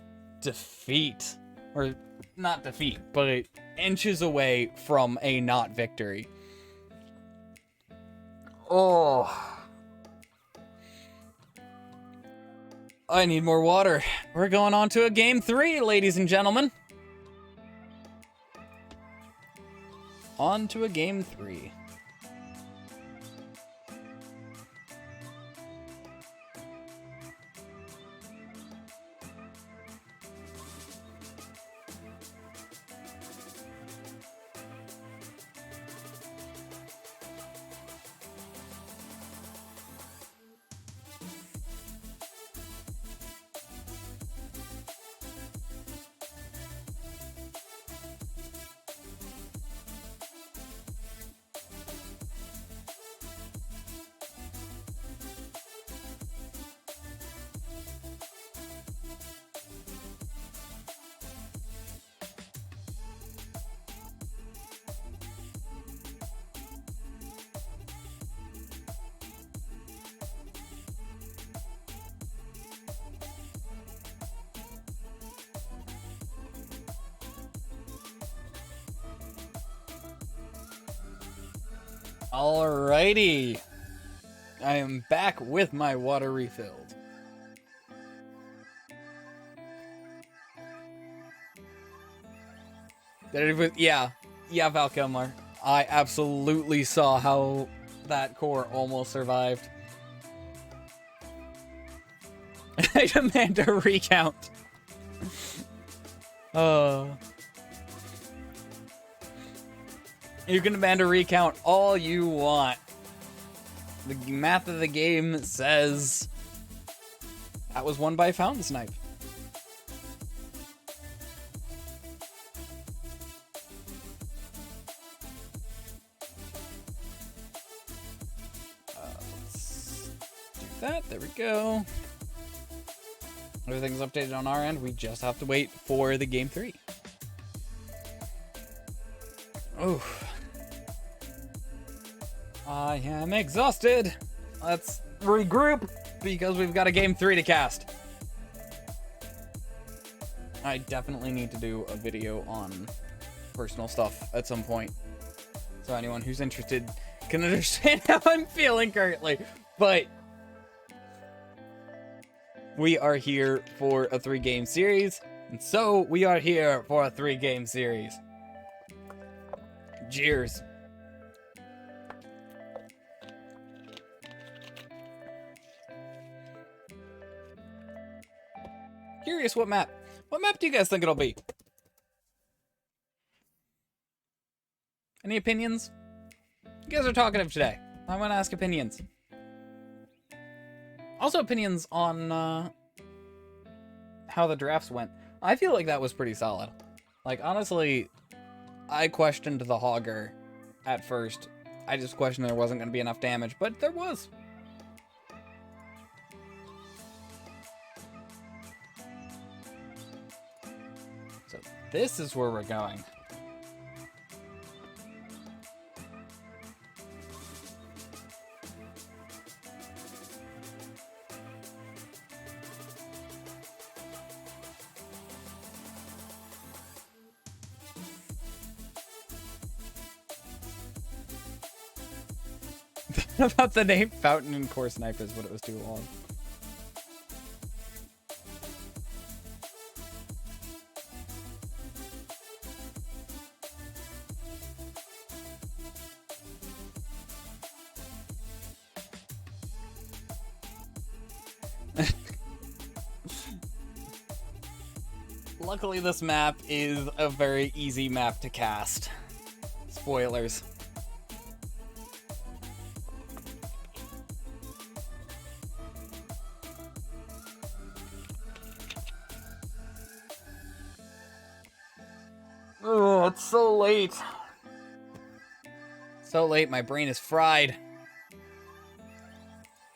defeat. Or, not defeat, but inches away from a not victory. Oh. I need more water. We're going on to a game 3, ladies and gentlemen. On to a game 3. Alrighty. I am back with my water refilled. Yeah, Val Kilmer. I absolutely saw how that core almost survived. I demand a recount. You can demand a recount all you want. The math of the game says that was won by Fountain Snipe. Let's do that. There we go. Everything's updated on our end. We just have to wait for the game 3. Oh. I am exhausted. Let's regroup because we've got a game 3 to cast. I definitely need to do a video on personal stuff at some point, so anyone who's interested can understand how I'm feeling currently. But we are here for a 3-game series, and so we are here for a 3-game series. Cheers. Curious what map? What map do you guys think it'll be? Any opinions? You guys are talkative today. I want to ask opinions. Also opinions on how the drafts went. I feel like that was pretty solid. Like, honestly, I questioned the Hogger at first. I just questioned there wasn't going to be enough damage, but there was. So this is where we're going. About the name Fountain and Core Snipe is what it was too long. Luckily, this map is a very easy map to cast. Spoilers. Oh, it's so late. So late, my brain is fried.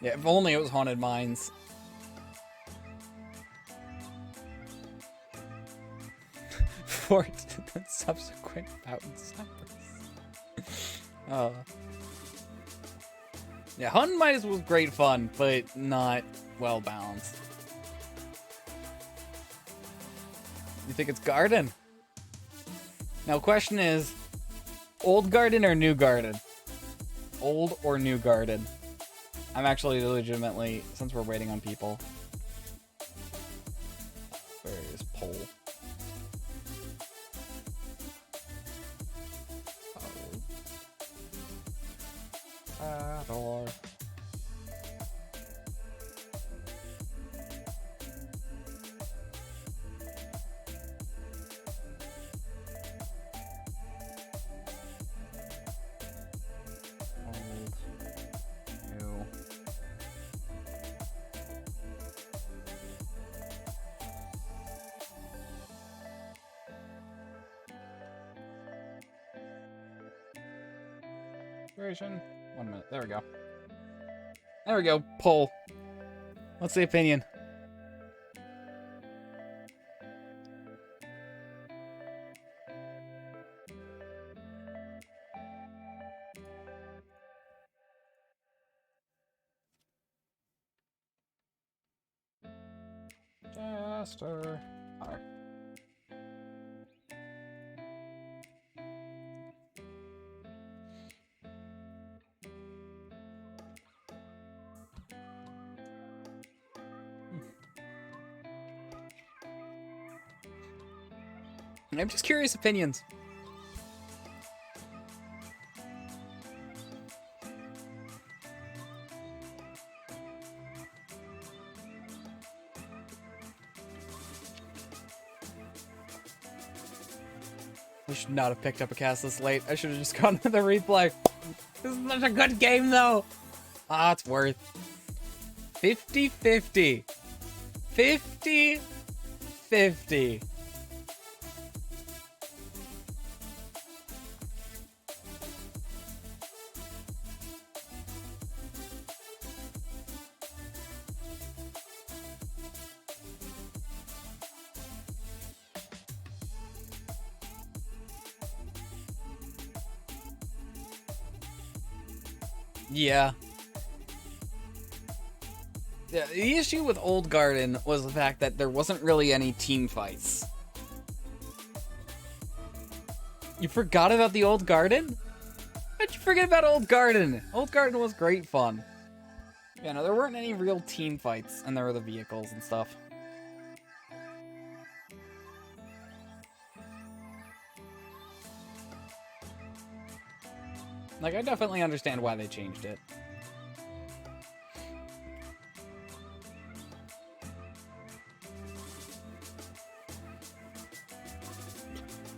Yeah, if only it was Haunted Mines. For subsequent Fountain Snipers. Yeah, Haunted Mines was great fun, but not well balanced. You think it's Garden? Now, question is, old Garden or new Garden? Old or new Garden? I'm actually legitimately, since we're waiting on people. Where is Pole? Door. New. Version. 1 minute. There we go. There we go. Poll. What's the opinion? Jester. Alright. I'm just curious opinions. We should not have picked up a cast this late. I should have just gone to the replay. This is such a good game, though. Ah, it's worth 50-50. 50-50. Yeah. Yeah, the issue with Old Garden was the fact that there wasn't really any team fights. You forgot about the Old Garden? How'd you forget about Old Garden? Old Garden was great fun. Yeah, no, there weren't any real team fights, and there were the vehicles and stuff. Like, I definitely understand why they changed it.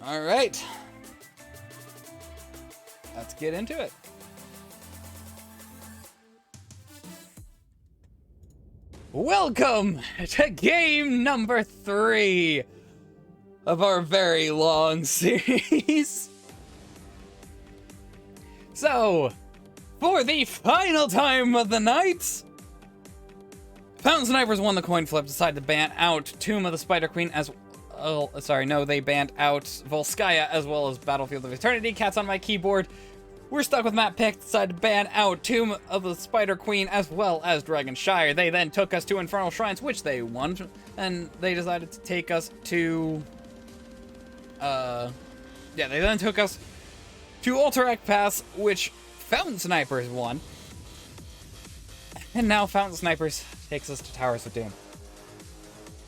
All right. Let's get into it. Welcome to game number 3 of our very long series. So, for the final time of the night, Fountain Snipers won the coin flip, decided to ban out Tomb of the Spider Queen as well. Sorry, no, they banned out Volskaya as well as Battlefield of Eternity. Cats on my keyboard. We're stuck with Map Pick, decided to ban out Tomb of the Spider Queen as well as Dragonshire. They then took us to Infernal Shrines, which they won, and they decided to take us to, they then took us to Alterac Pass, which Fountain Snipers won. And now Fountain Snipers takes us to Towers of Doom.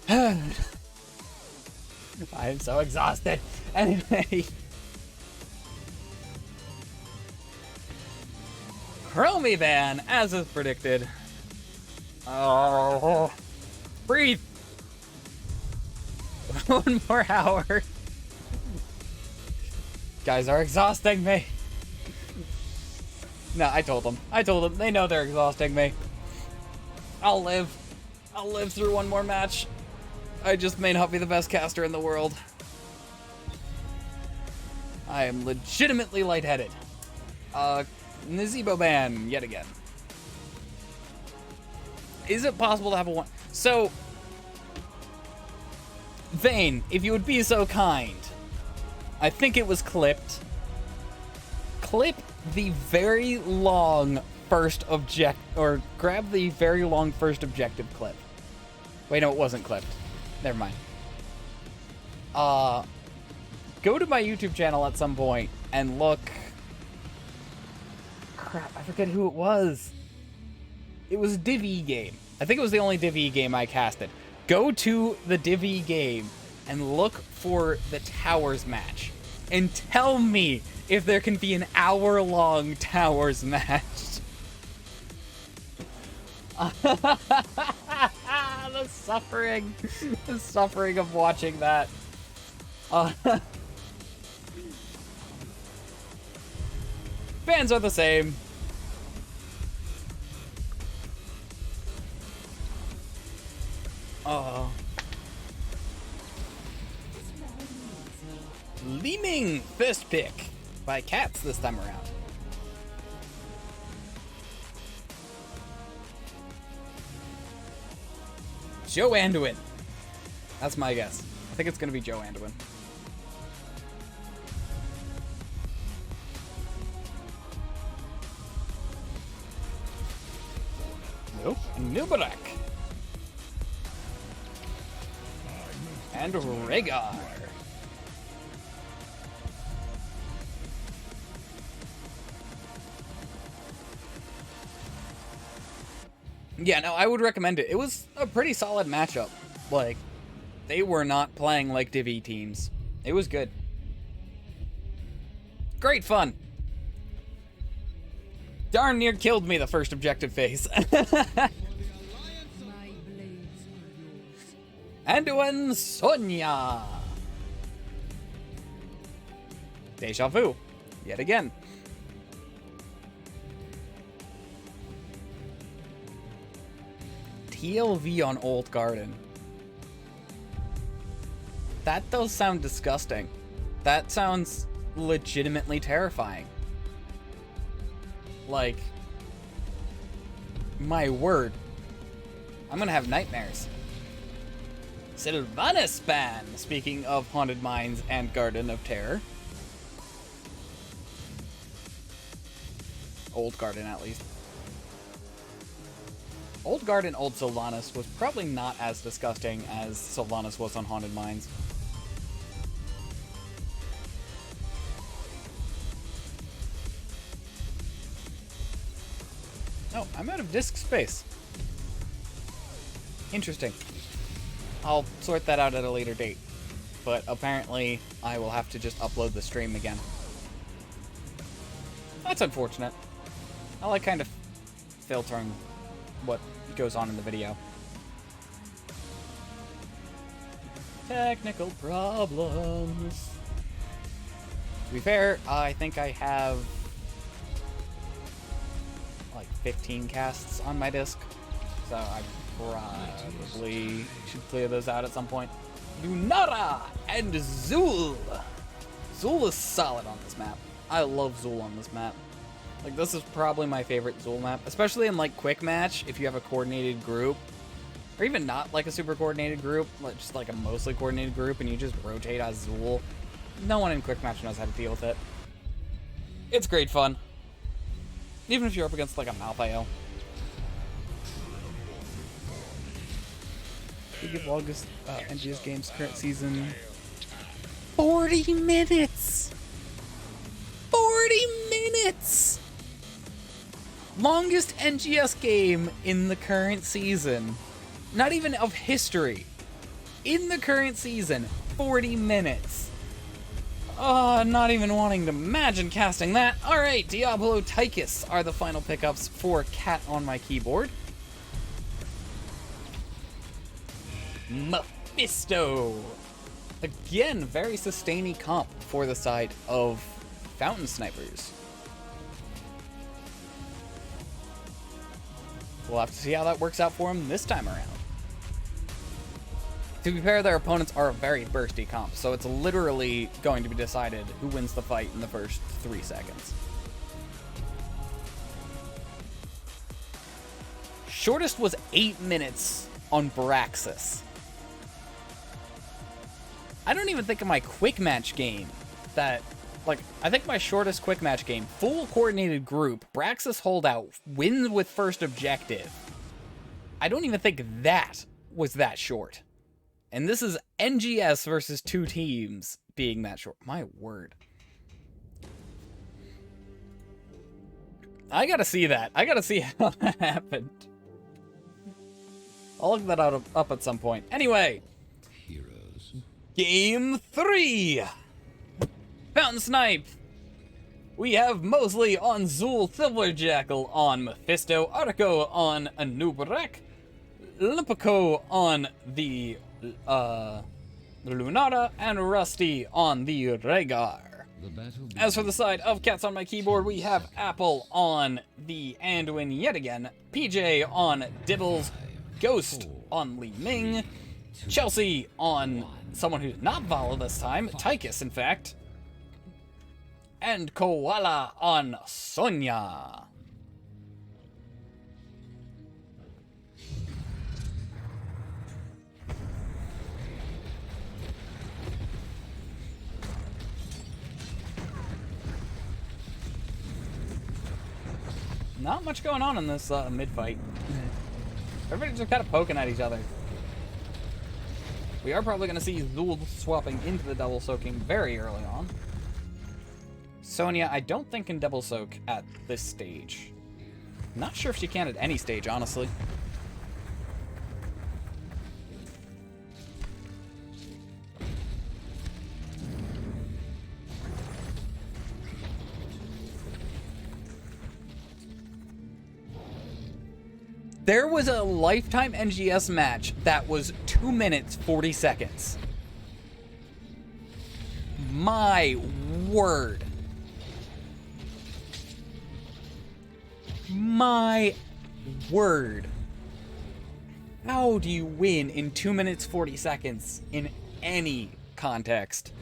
I am so exhausted. Anyway. Chromie ban, as is predicted. Oh, breathe. 1 more hour. Guys are exhausting me. No, I told them. They know they're exhausting me. I'll live. I'll live through 1 more match. I just may not be the best caster in the world. I am legitimately lightheaded. Nazebo ban, yet again. Is it possible to have a one? So, Vane, if you would be so kind, I think it was clipped. Clip the very long first or grab the very long first objective clip. Wait, no, it wasn't clipped. Never mind. Go to my YouTube channel at some point and look. Crap, I forget who it was. It was a Div E game. I think it was the only Div E game I casted. Go to the Div E game and look for the Towers match. And tell me if there can be an hour-long Towers match. The suffering of watching that. Fans are the same. Leeming first pick by Cats this time around. Joe Anduin. That's my guess. I think it's going to be Joe Anduin. Nope. Nubarak. And Rhaegar. Yeah, no, I would recommend it. It was a pretty solid matchup. Like, they were not playing like Div E teams. It was good. Great fun. Darn near killed me the first objective phase. Anduin Sonya. Deja vu. Yet again. TLV on Old Garden. That does sound disgusting. That sounds legitimately terrifying. Like, my word. I'm gonna have nightmares. Sylvanispan, speaking of Haunted Mines and Garden of Terror. Old Garden, at least. Old Garden, Old Sylvanas was probably not as disgusting as Sylvanas was on Haunted Mines. Oh, I'm out of disk space. Interesting. I'll sort that out at a later date. But apparently, I will have to just upload the stream again. That's unfortunate. I like kind of filtering what goes on in the video. Technical problems. To be fair, I think I have like 15 casts on my disc, so I probably should clear those out at some point. Lunara and Zul. Zul is solid on this map. I love Zul on this map. Like, this is probably my favorite Zul map, especially in, like, quick match, if you have a coordinated group, or even not, like, a super coordinated group, like, just, like, a mostly coordinated group, and you just rotate as Zul. No one in quick match knows how to deal with it. It's great fun. Even if you're up against, like, a Malphio. We give longest NGS games current season 40 minutes! 40 minutes! Longest NGS game in the current season. Not even of history. In the current season, 40 minutes. Oh, not even wanting to imagine casting that. Alright, Diablo Tychus are the final pickups for Cat on my keyboard. Mephisto. Again, very sustainy comp for the side of Fountain Snipers. We'll have to see how that works out for him this time around. To be fair, their opponents are a very bursty comp, so it's literally going to be decided who wins the fight in the first 3 seconds. Shortest was 8 minutes on Braxis. I don't even think of my quick match game that, like, I think my shortest quick match game, full coordinated group, Braxis holdout, wins with first objective. I don't even think that was that short. And this is NGS versus 2 teams being that short. My word. I gotta see that. I gotta see how that happened. I'll look that up at some point. Anyway. Heroes. Game 3. Fountain Snipe. We have Mosley on Zool, Silverjackal on Mephisto, Arco on Anubrek, Limpico on the Lunata, and Rusty on the Rhaegar. As for the side of Cats on My Keyboard, we have Apple on the Anduin yet again, PJ on Dibbles, Ghost on Li Ming, Chelsea on someone who's not Vala this time, Tychus in fact, and Koala on Sonya. Not much going on in this mid-fight. Everybody's just kind of poking at each other. We are probably going to see Zul swapping into the double soaking very early on. Sonya, I don't think can double soak at this stage. Not sure if she can at any stage, honestly. There was a lifetime NGS match that was 2 minutes 40 seconds. My word. My word. How do you win in 2 minutes 40 seconds in any context?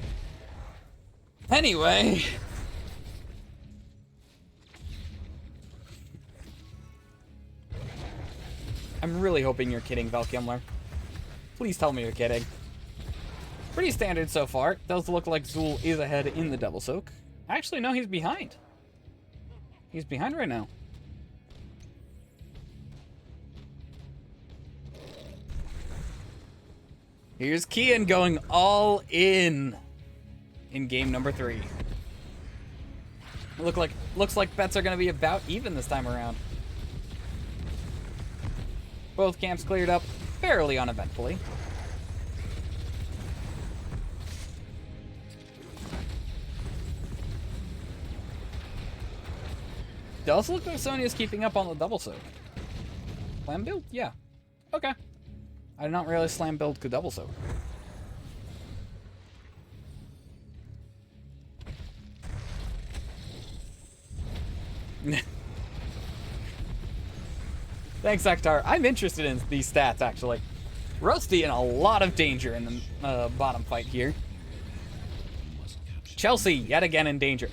Anyway. I'm really hoping you're kidding, Valkimler. Please tell me you're kidding. Pretty standard so far. Does look like Zool is ahead in the double soak. Actually, no, he's behind. He's behind right now. Here's Kian going all in game number 3. Looks like bets are going to be about even this time around. Both camps cleared up fairly uneventfully. Does look like Sonya's keeping up on the double soak. Slam build? Yeah. Okay. I did not realize slam build could double soak. Thanks, Ektar. I'm interested in these stats, actually. Rusty in a lot of danger in the bottom fight here. Chelsea, yet again in danger.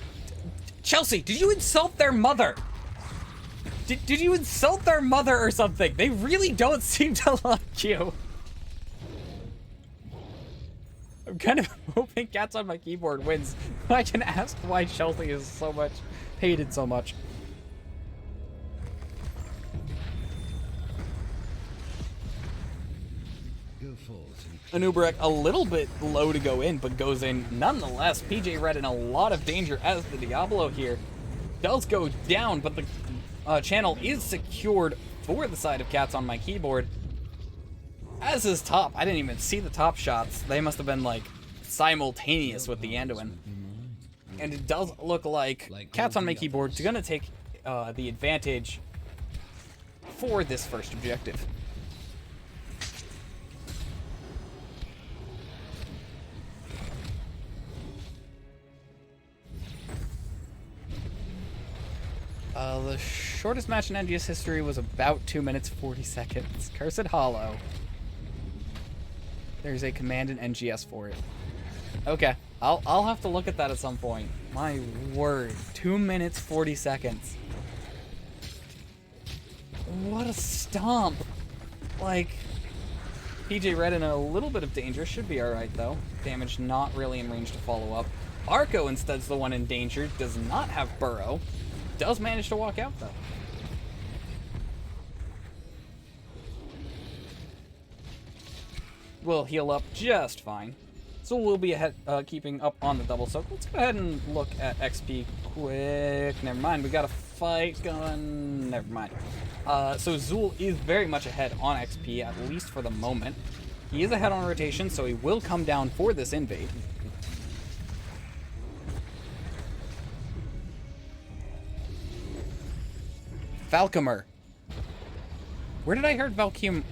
Chelsea, did you insult their mother? Did you insult their mother or something? They really don't seem to like you. I'm kind of hoping Cats on My Keyboard wins. I can ask why Chelsea is so much hated so much. Anubrek a little bit low to go in, but goes in nonetheless. PJ Red in a lot of danger as the Diablo here does go down, but the channel is secured for the side of Cats on My Keyboard. As is top. I didn't even see the top shots. They must have been like simultaneous with the Anduin. And it does look like Cats on My Keyboard is going to take the advantage for this first objective. The shortest match in NGS history was about 2 minutes 40 seconds. Cursed Hollow. There's a command in NGS for it. Okay, I'll have to look at that at some point. My word, 2 minutes 40 seconds. What a stomp. Like, PJ Red in a little bit of danger. Should be alright, though. Damage not really in range to follow up. Arco instead's the one in danger. Does not have Burrow. Does manage to walk out, though. Will heal up just fine. So we'll be ahead, keeping up on the double soak. Let's go ahead and look at XP quick. Never mind, we got a fight going. Never mind. So Zool is very much ahead on XP, at least for the moment. He is ahead on rotation, so he will come down for this invade. Valkymer. Where did I hear Valkymler?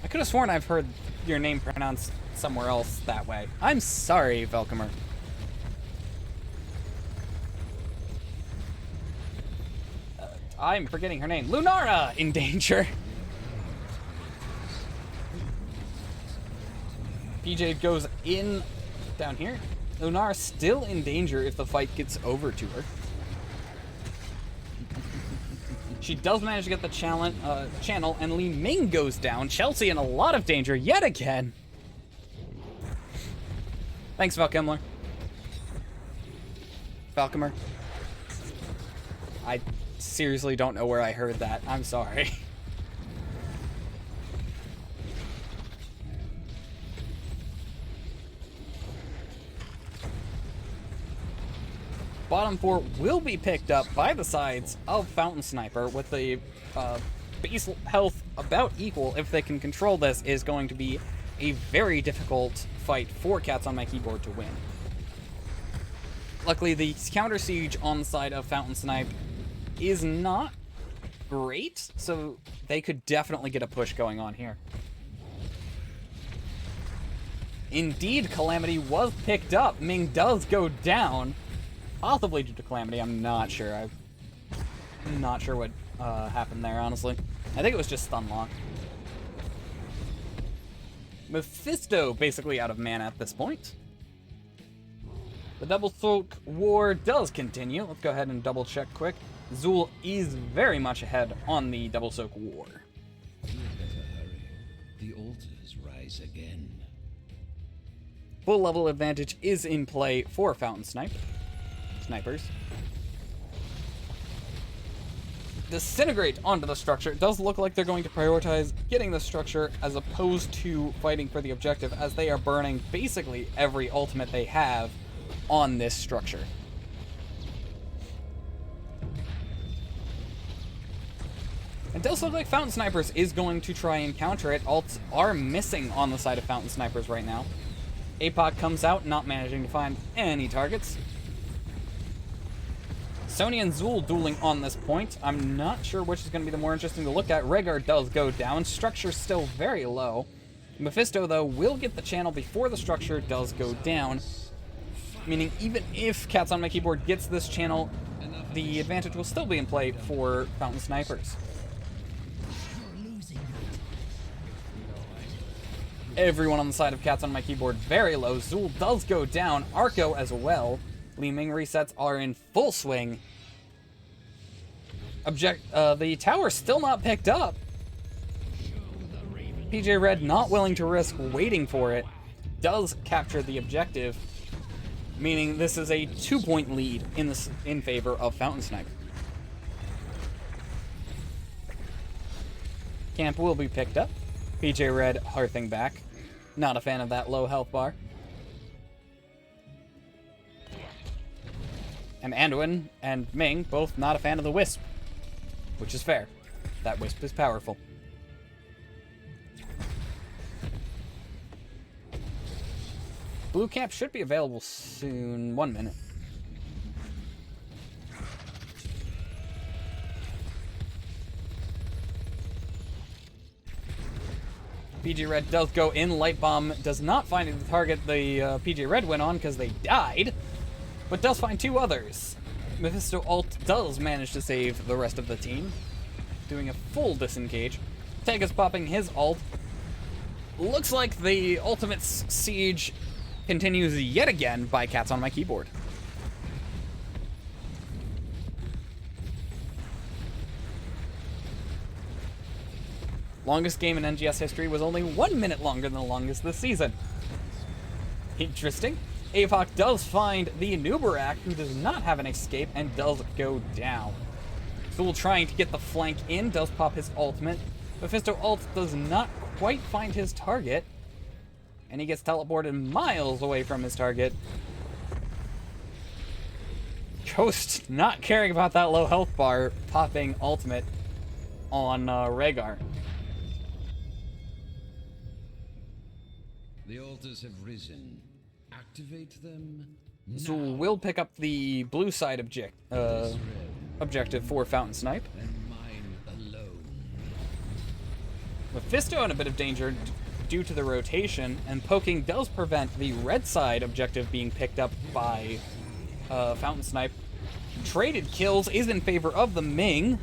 I could have sworn I've heard your name pronounced somewhere else that way. I'm sorry, Valkymer. I'm forgetting her name. Lunara in danger. PJ goes in down here. Lunara still in danger if the fight gets over to her. She does manage to get the channel, and Li Ming goes down. Chelsea in a lot of danger yet again. Thanks, Valkymler. Valkymer. I seriously don't know where I heard that. I'm sorry. Bottom 4 will be picked up by the sides of Fountain Sniper with the base health about equal. If they can control this, is going to be a very difficult fight for Cats on My Keyboard to win. Luckily, the counter siege on the side of Fountain Snipe is not great, so they could definitely get a push going on here. Indeed, Calamity was picked up. Ming does go down. Possibly due to Calamity, I'm not sure. I'm not sure what happened there, honestly. I think it was just stun lock. Mephisto basically out of mana at this point. The double soak war does continue. Let's go ahead and double check quick. Zool is very much ahead on the double soak war. You better hurry. The altars rise again. Full level advantage is in play for Fountain Snipers. Disintegrate onto the structure. It does look like they're going to prioritize getting the structure as opposed to fighting for the objective, as they are burning basically every ultimate they have on this structure. It does look like Fountain Snipers is going to try and counter it. Alts are missing on the side of Fountain Snipers right now. APOC comes out, not managing to find any targets. Sony and Zool dueling on this point. I'm not sure which is going to be the more interesting to look at. Rhaegar does go down. Structure's still very low. Mephisto, though, will get the channel before the structure does go down. Meaning even if Cats on My Keyboard gets this channel, the advantage will still be in play for Fountain Snipers. Everyone on the side of Cats on My Keyboard very low. Zool does go down. Arco as well. Li Ming resets are in full swing. The tower's still not picked up. PJ Red not willing to risk waiting for it. Does capture the objective, meaning this is a 2-point lead in favor of Fountain Sniper. Camp will be picked up. PJ Red hearthing back. Not a fan of that low health bar. And Anduin and Ming both not a fan of the Wisp, which is fair. That Wisp is powerful. Blue camp should be available soon. 1 minute. PG Red does go in. Light Bomb does not find the target the PG Red went on because they died, but does find 2 others. Mephisto ult does manage to save the rest of the team, doing a full disengage. Tega's popping his ult. Looks like the ultimate siege continues yet again by Cats on My Keyboard. Longest game in NGS history was only 1 minute longer than the longest this season. Interesting. APOC does find the Nubarak, who does not have an escape, and does go down. Zool trying to get the flank in, does pop his ultimate. Mephisto ult does not quite find his target, and he gets teleported miles away from his target. Ghost not caring about that low health bar, popping ultimate on Rhaegar. The altars have risen. Activate them. Zool will pick up the blue side objective for Fountain Snipe. And mine alone. Mephisto in a bit of danger due to the rotation, and poking does prevent the red side objective being picked up by Fountain Snipe. Traded kills is in favor of the Ming.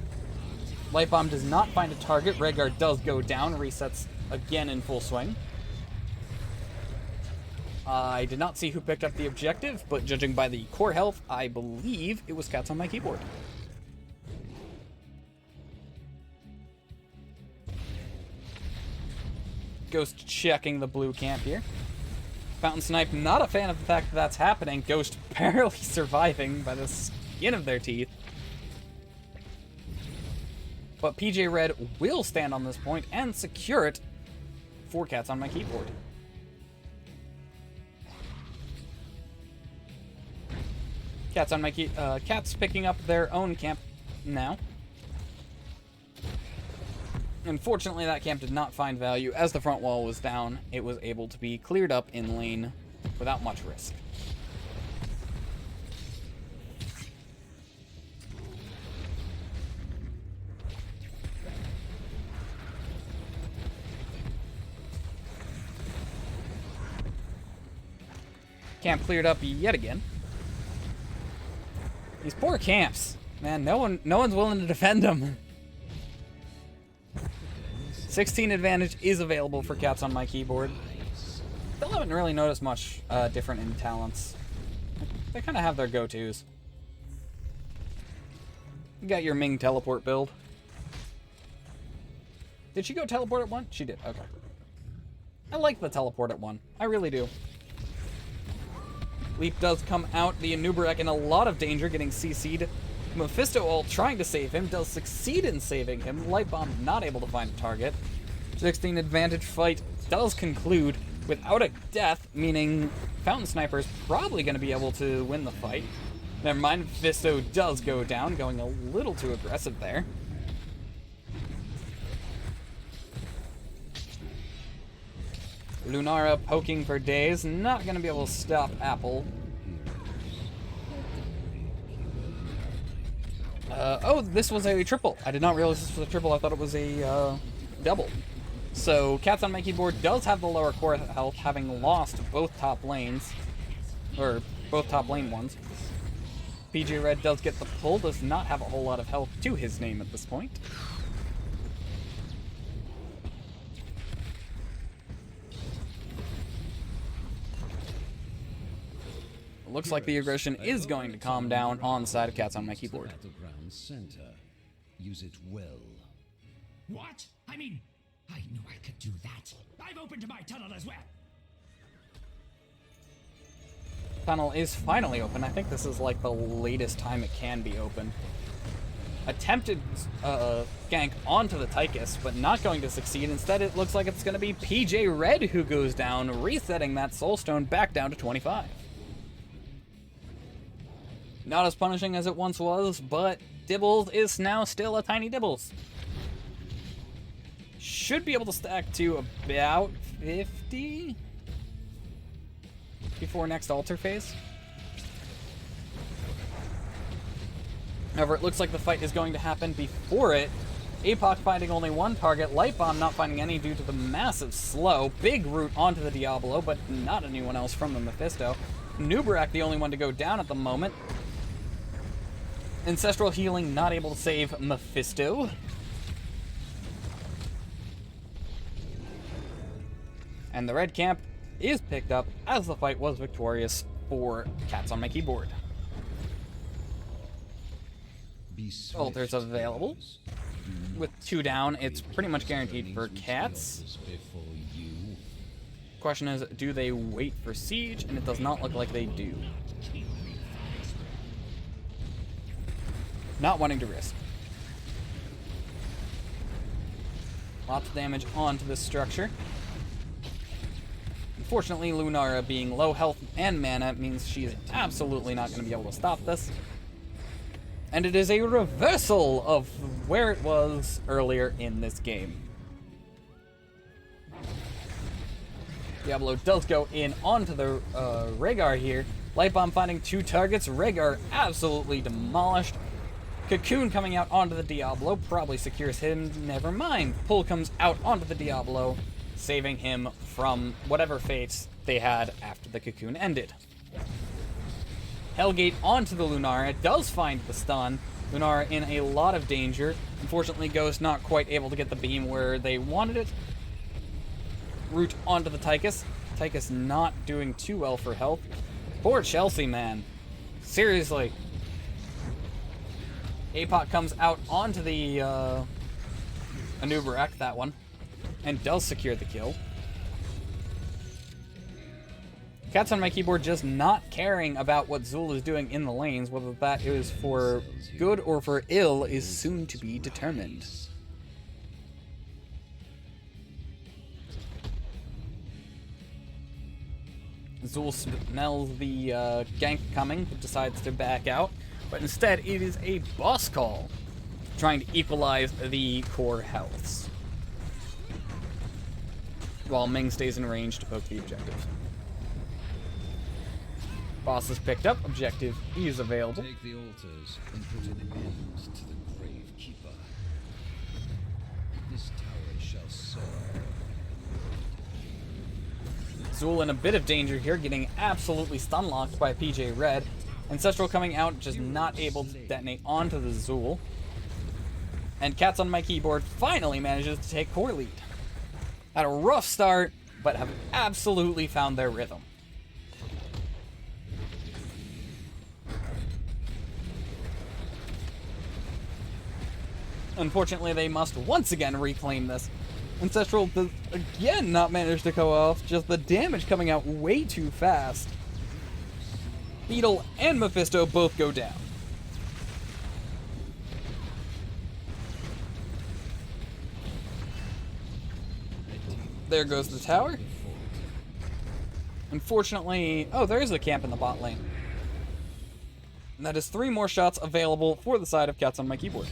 Light Bomb does not find a target. Rhaegar does go down, resets again in full swing. I did not see who picked up the objective, but judging by the core health, I believe it was Cats on my keyboard. Ghost checking the blue camp here. Fountain Snipe not a fan of the fact that that's happening. Ghost barely surviving by the skin of their teeth. But PJ Red will stand on this point and secure it for Cats on my keyboard. Cats picking up their own camp now. Unfortunately, that camp did not find value. As the front wall was down, it was able to be cleared up in lane without much risk. Camp cleared up yet again. These poor camps. Man, no one's willing to defend them. 16 advantage is available for Cats on my keyboard. Still haven't really noticed much different in talents. They kind of have their go-tos. You got your Ming teleport build. Did she go teleport at 1? She did, okay. I like the teleport at 1. I really do. Leap does come out. The Anubarak in a lot of danger, getting CC'd. Mephisto ult trying to save him, does succeed in saving him. Light Bomb not able to find a target. 16 advantage fight does conclude without a death, meaning Fountain Sniper is probably going to be able to win the fight. Never mind, Mephisto does go down, going a little too aggressive there. Lunara poking for days, not going to be able to stop Apple. Oh, this was a triple. I did not realize this was a triple. I thought it was a double. So, Cats on my keyboard does have the lower core health, having lost both top lanes. Or, both top lane ones. PJ Red does get the pull, does not have a whole lot of health to his name at this point. Looks like the aggression is going to calm down on the side of Cats on my keyboard. Battleground center. Use it well. What? I mean, I knew I could do that. I've opened my tunnel as well. Tunnel is finally open. I think this is like the latest time it can be open. Attempted gank onto the Tychus, but not going to succeed. Instead, it looks like it's going to be PJ Red who goes down, resetting that Soulstone back down to 25. Not as punishing as it once was, but Dibbles is now still a tiny Dibbles. Should be able to stack to about 50 before next altar phase. However, it looks like the fight is going to happen before it. APOC finding only one target, Light Bomb not finding any due to the massive slow. Big root onto the Diablo, but not anyone else from the Mephisto. Nubarak the only one to go down at the moment. Ancestral Healing not able to save Mephisto. And the red camp is picked up as the fight was victorious for Cats on my keyboard. Be swift, Altars available. heroes. with 2 down, it's pretty much guaranteed for cats. Question is, do they wait for siege? And it does not look like they do. Not wanting to risk. Lots of damage onto this structure. Unfortunately, Lunara being low health and mana means she is absolutely not going to be able to stop this. And it is a reversal of where it was earlier in this game. Diablo does go in onto the Rhaegar here. Light Bomb finding 2 targets. Rhaegar absolutely demolished. Cocoon coming out onto the Diablo probably secures him. Never mind. Pull comes out onto the Diablo, saving him from whatever fates they had after the Cocoon ended. Hellgate onto the Lunara, does find the stun. Lunara in a lot of danger. Unfortunately, Ghost not quite able to get the beam where they wanted it. Root onto the Tychus. Tychus not doing too well for health. Poor Chelsea, man. Seriously. Apok comes out onto the Anubarak, that one, and does secure the kill. Cats on my keyboard just not caring about what Zul is doing in the lanes, whether that is for good or for ill is soon to be determined. Zul smells the gank coming, but decides to back out, but instead it is a boss call, trying to equalize the core healths, while Ming stays in range to poke the objective. Boss is picked up, objective is available. Take the altars and put an end to the Grave Keeper. This tower shall serve. Zul in a bit of danger here, getting absolutely stun-locked by PJ Red. Ancestral coming out, just not able to detonate onto the Zul. And Cats on my keyboard finally manages to take core lead. Had a rough start, but have absolutely found their rhythm. Unfortunately, they must once again reclaim this. Ancestral does again not manage to go off, just the damage coming out way too fast. Beetle and Mephisto both go down. There goes the tower. Unfortunately, oh, there is a camp in the bot lane. And that is 3 more shots available for the side of Cats on my keyboard.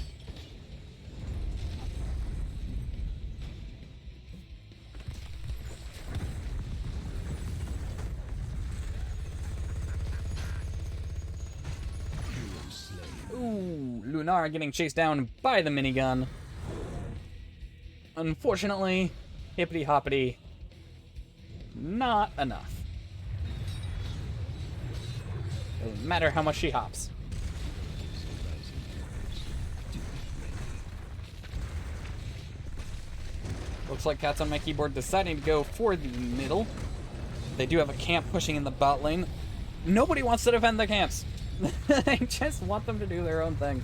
Ooh, Lunara getting chased down by the minigun. Unfortunately, hippity hoppity, not enough. Doesn't matter how much she hops. Looks like Cats on my keyboard deciding to go for the middle. They do have a camp pushing in the bot lane. Nobody wants to defend their camps. I just want them to do their own thing.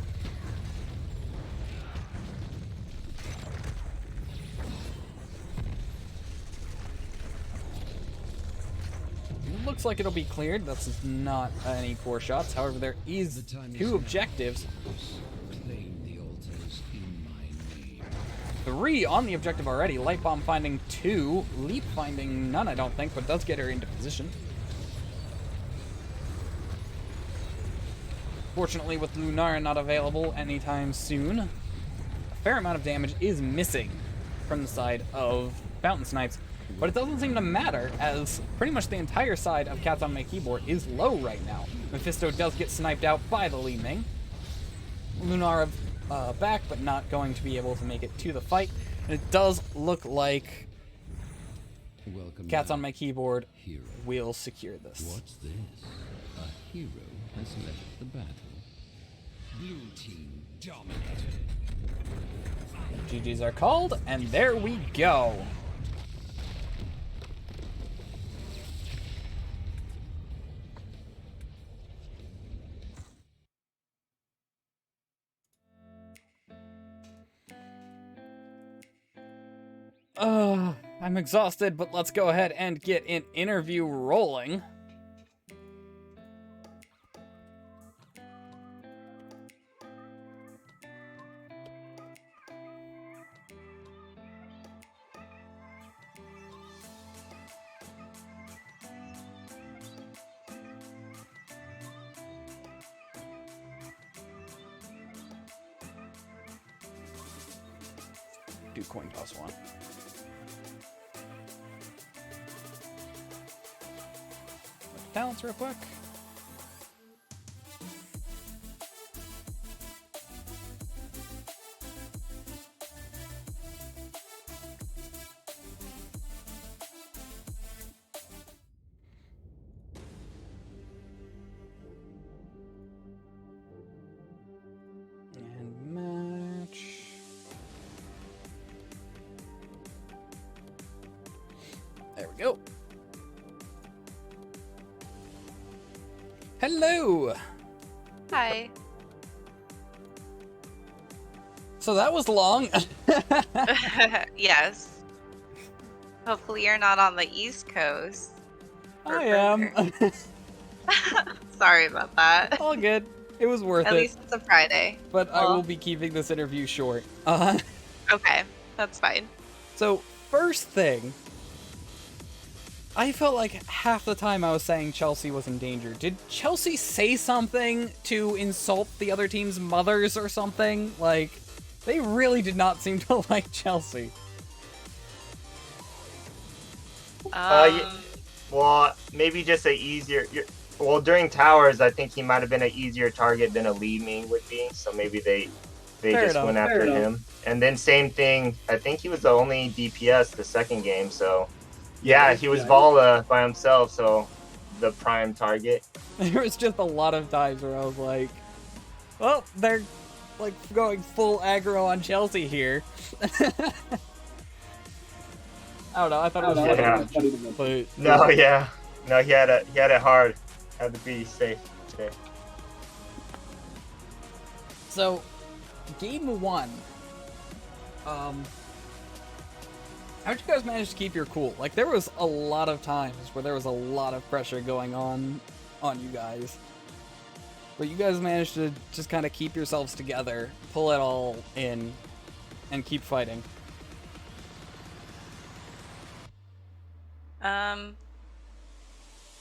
Looks like it'll be cleared. That's not any core shots. However, there is 2 objectives. Claim the altars in my name. 3 on the objective already. Light Bomb finding 2. Leap finding none, I don't think, but does get her into position. Fortunately, with Lunara not available anytime soon, a fair amount of damage is missing from the side of Fountain Snipes. But it doesn't seem to matter, as pretty much the entire side of Cats on my keyboard is low right now. Mephisto does get sniped out by the Li Ming. Lunara back, but not going to be able to make it to the fight. And it does look like Welcome Cats back, on my keyboard hero. will secure this. What's this? A hero has left the battle. Blue team dominated. GG's are called, and there we go. I'm exhausted, but let's go ahead and get an interview rolling. Do coin toss one. Balance real quick. And match. There we go. Hello! Hi. So that was long. Yes. Hopefully you're not on the East Coast. or I am. further. Sorry about that. All good. It was worth At it. least it's a Friday. But I Well, will be keeping this interview short. Okay, that's fine. So, first thing, I felt like half the time I was saying Chelsea was in danger. Did Chelsea say something to insult the other team's mothers or something? Like, they really did not seem to like Chelsea. Well, maybe just a easier. Well, during towers, I think he might have been an easier target than a Lee Ming would be. So maybe they Fair just enough, went fair after enough. him. And then same thing. I think he was the only DPS the second game. So yeah, he was Vala by himself. So the prime target. There was just a lot of times where I was like, well, they're like going full aggro on Chelsea here. I don't know, I thought it was funny to mention, but No, yeah, no, he had it hard. Had to be safe today. So, game one. How'd you guys manage to keep your cool? Like, there was a lot of times where there was a lot of pressure going on you guys. But you guys managed to just kind of keep yourselves together, pull it all in, and keep fighting.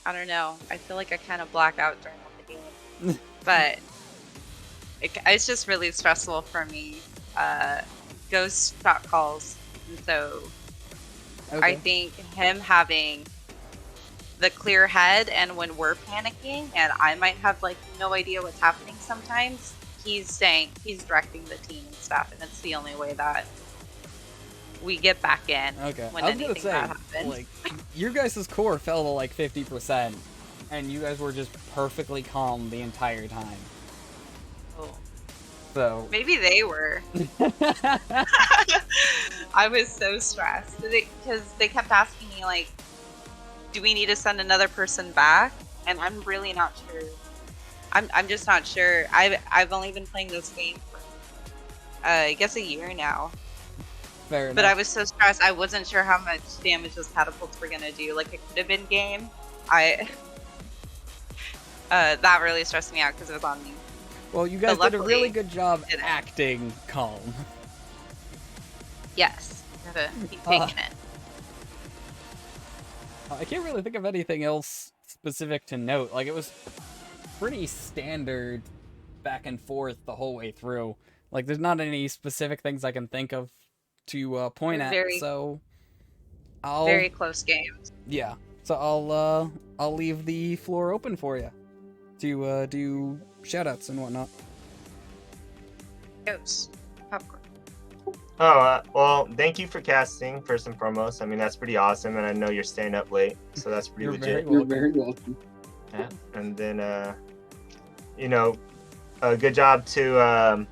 I don't know. I feel like I kind of black out during the game, but it's just really stressful for me. Ghost shot calls, and so I think him having the clear head, and when we're panicking, and I might have like no idea what's happening sometimes, he's directing the team and stuff, and it's the only way that we get back in. Okay. When I was gonna anything say, bad happens. like, your guys' core fell to like 50%, and you guys were just perfectly calm the entire time. Oh. So Maybe they were. I was so stressed because they kept asking me like, "Do we need to send another person back?" And I'm really not sure. I'm just not sure. I've only been playing this game for I guess a year now. fair enough. But I was so stressed. I wasn't sure how much damage those catapults were gonna do. Like, it could have been game. That really stressed me out because it was on me. Well, you guys But did a really luckily, good job didn't. acting calm. Yes, gotta keep taking it. I can't really think of anything else specific to note. Like, it was pretty standard back and forth the whole way through. Like, there's not any specific things I can think of to point at. Very- So I'll Very close games. yeah. So I'll leave the floor open for you to do shoutouts and whatnot. Goes. Popcorn. Oh, well, thank you for casting, first and foremost. I mean, that's pretty awesome, and I know you're staying up late, so that's pretty You're legit. very welcome. Yeah. And then, good job to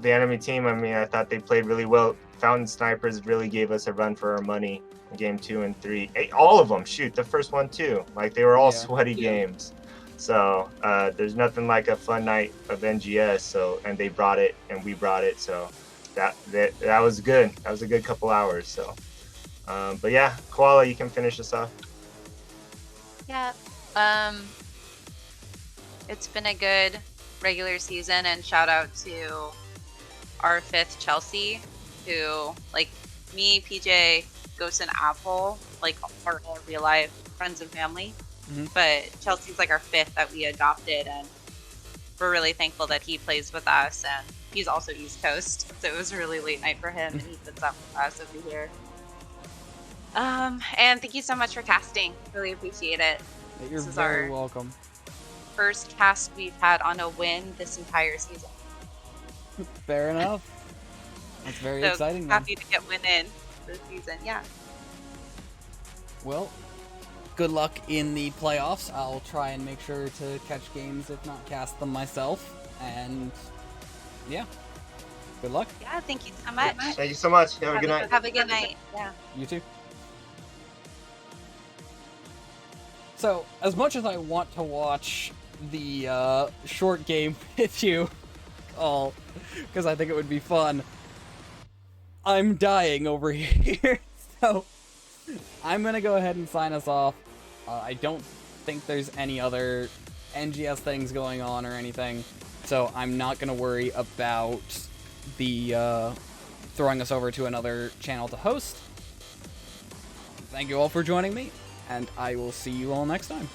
the enemy team. I mean, I thought they played really well. Fountain Snipers really gave us a run for our money in game 2 and 3. All of them, shoot, the first one too. Like, they were all sweaty games. So there's nothing like a fun night of NGS. So, and they brought it, and we brought it. So that was good. That was a good couple hours. So But yeah, Koala, you can finish us off. Yeah. It's been a good regular season, and shout out to our fifth Chelsea, who, like, me, PJ, Ghost, and Apple, like, are all real life friends and family. But Chelsea's like our fifth that we adopted, and we're really thankful that he plays with us. And he's also East Coast, so it was a really late night for him, and he sits up with us over here. And thank you so much for casting. Really appreciate it. You're This is very our welcome. first cast we've had on a win this entire season. Fair enough. That's very So exciting. Then. happy to get win in this season. Yeah. Well, good luck in the playoffs. I'll try and make sure to catch games, if not cast them myself. And yeah, good luck. Yeah. Thank you so much. Thank you so much. Have a good night. Have a good night. Yeah. You too. So, as much as I want to watch the short game with you all, because I think it would be fun, I'm dying over here. So, I'm going to go ahead and sign us off. I don't think there's any other NGS things going on or anything, so I'm not going to worry about the throwing us over to another channel to host. Thank you all for joining me, and I will see you all next time.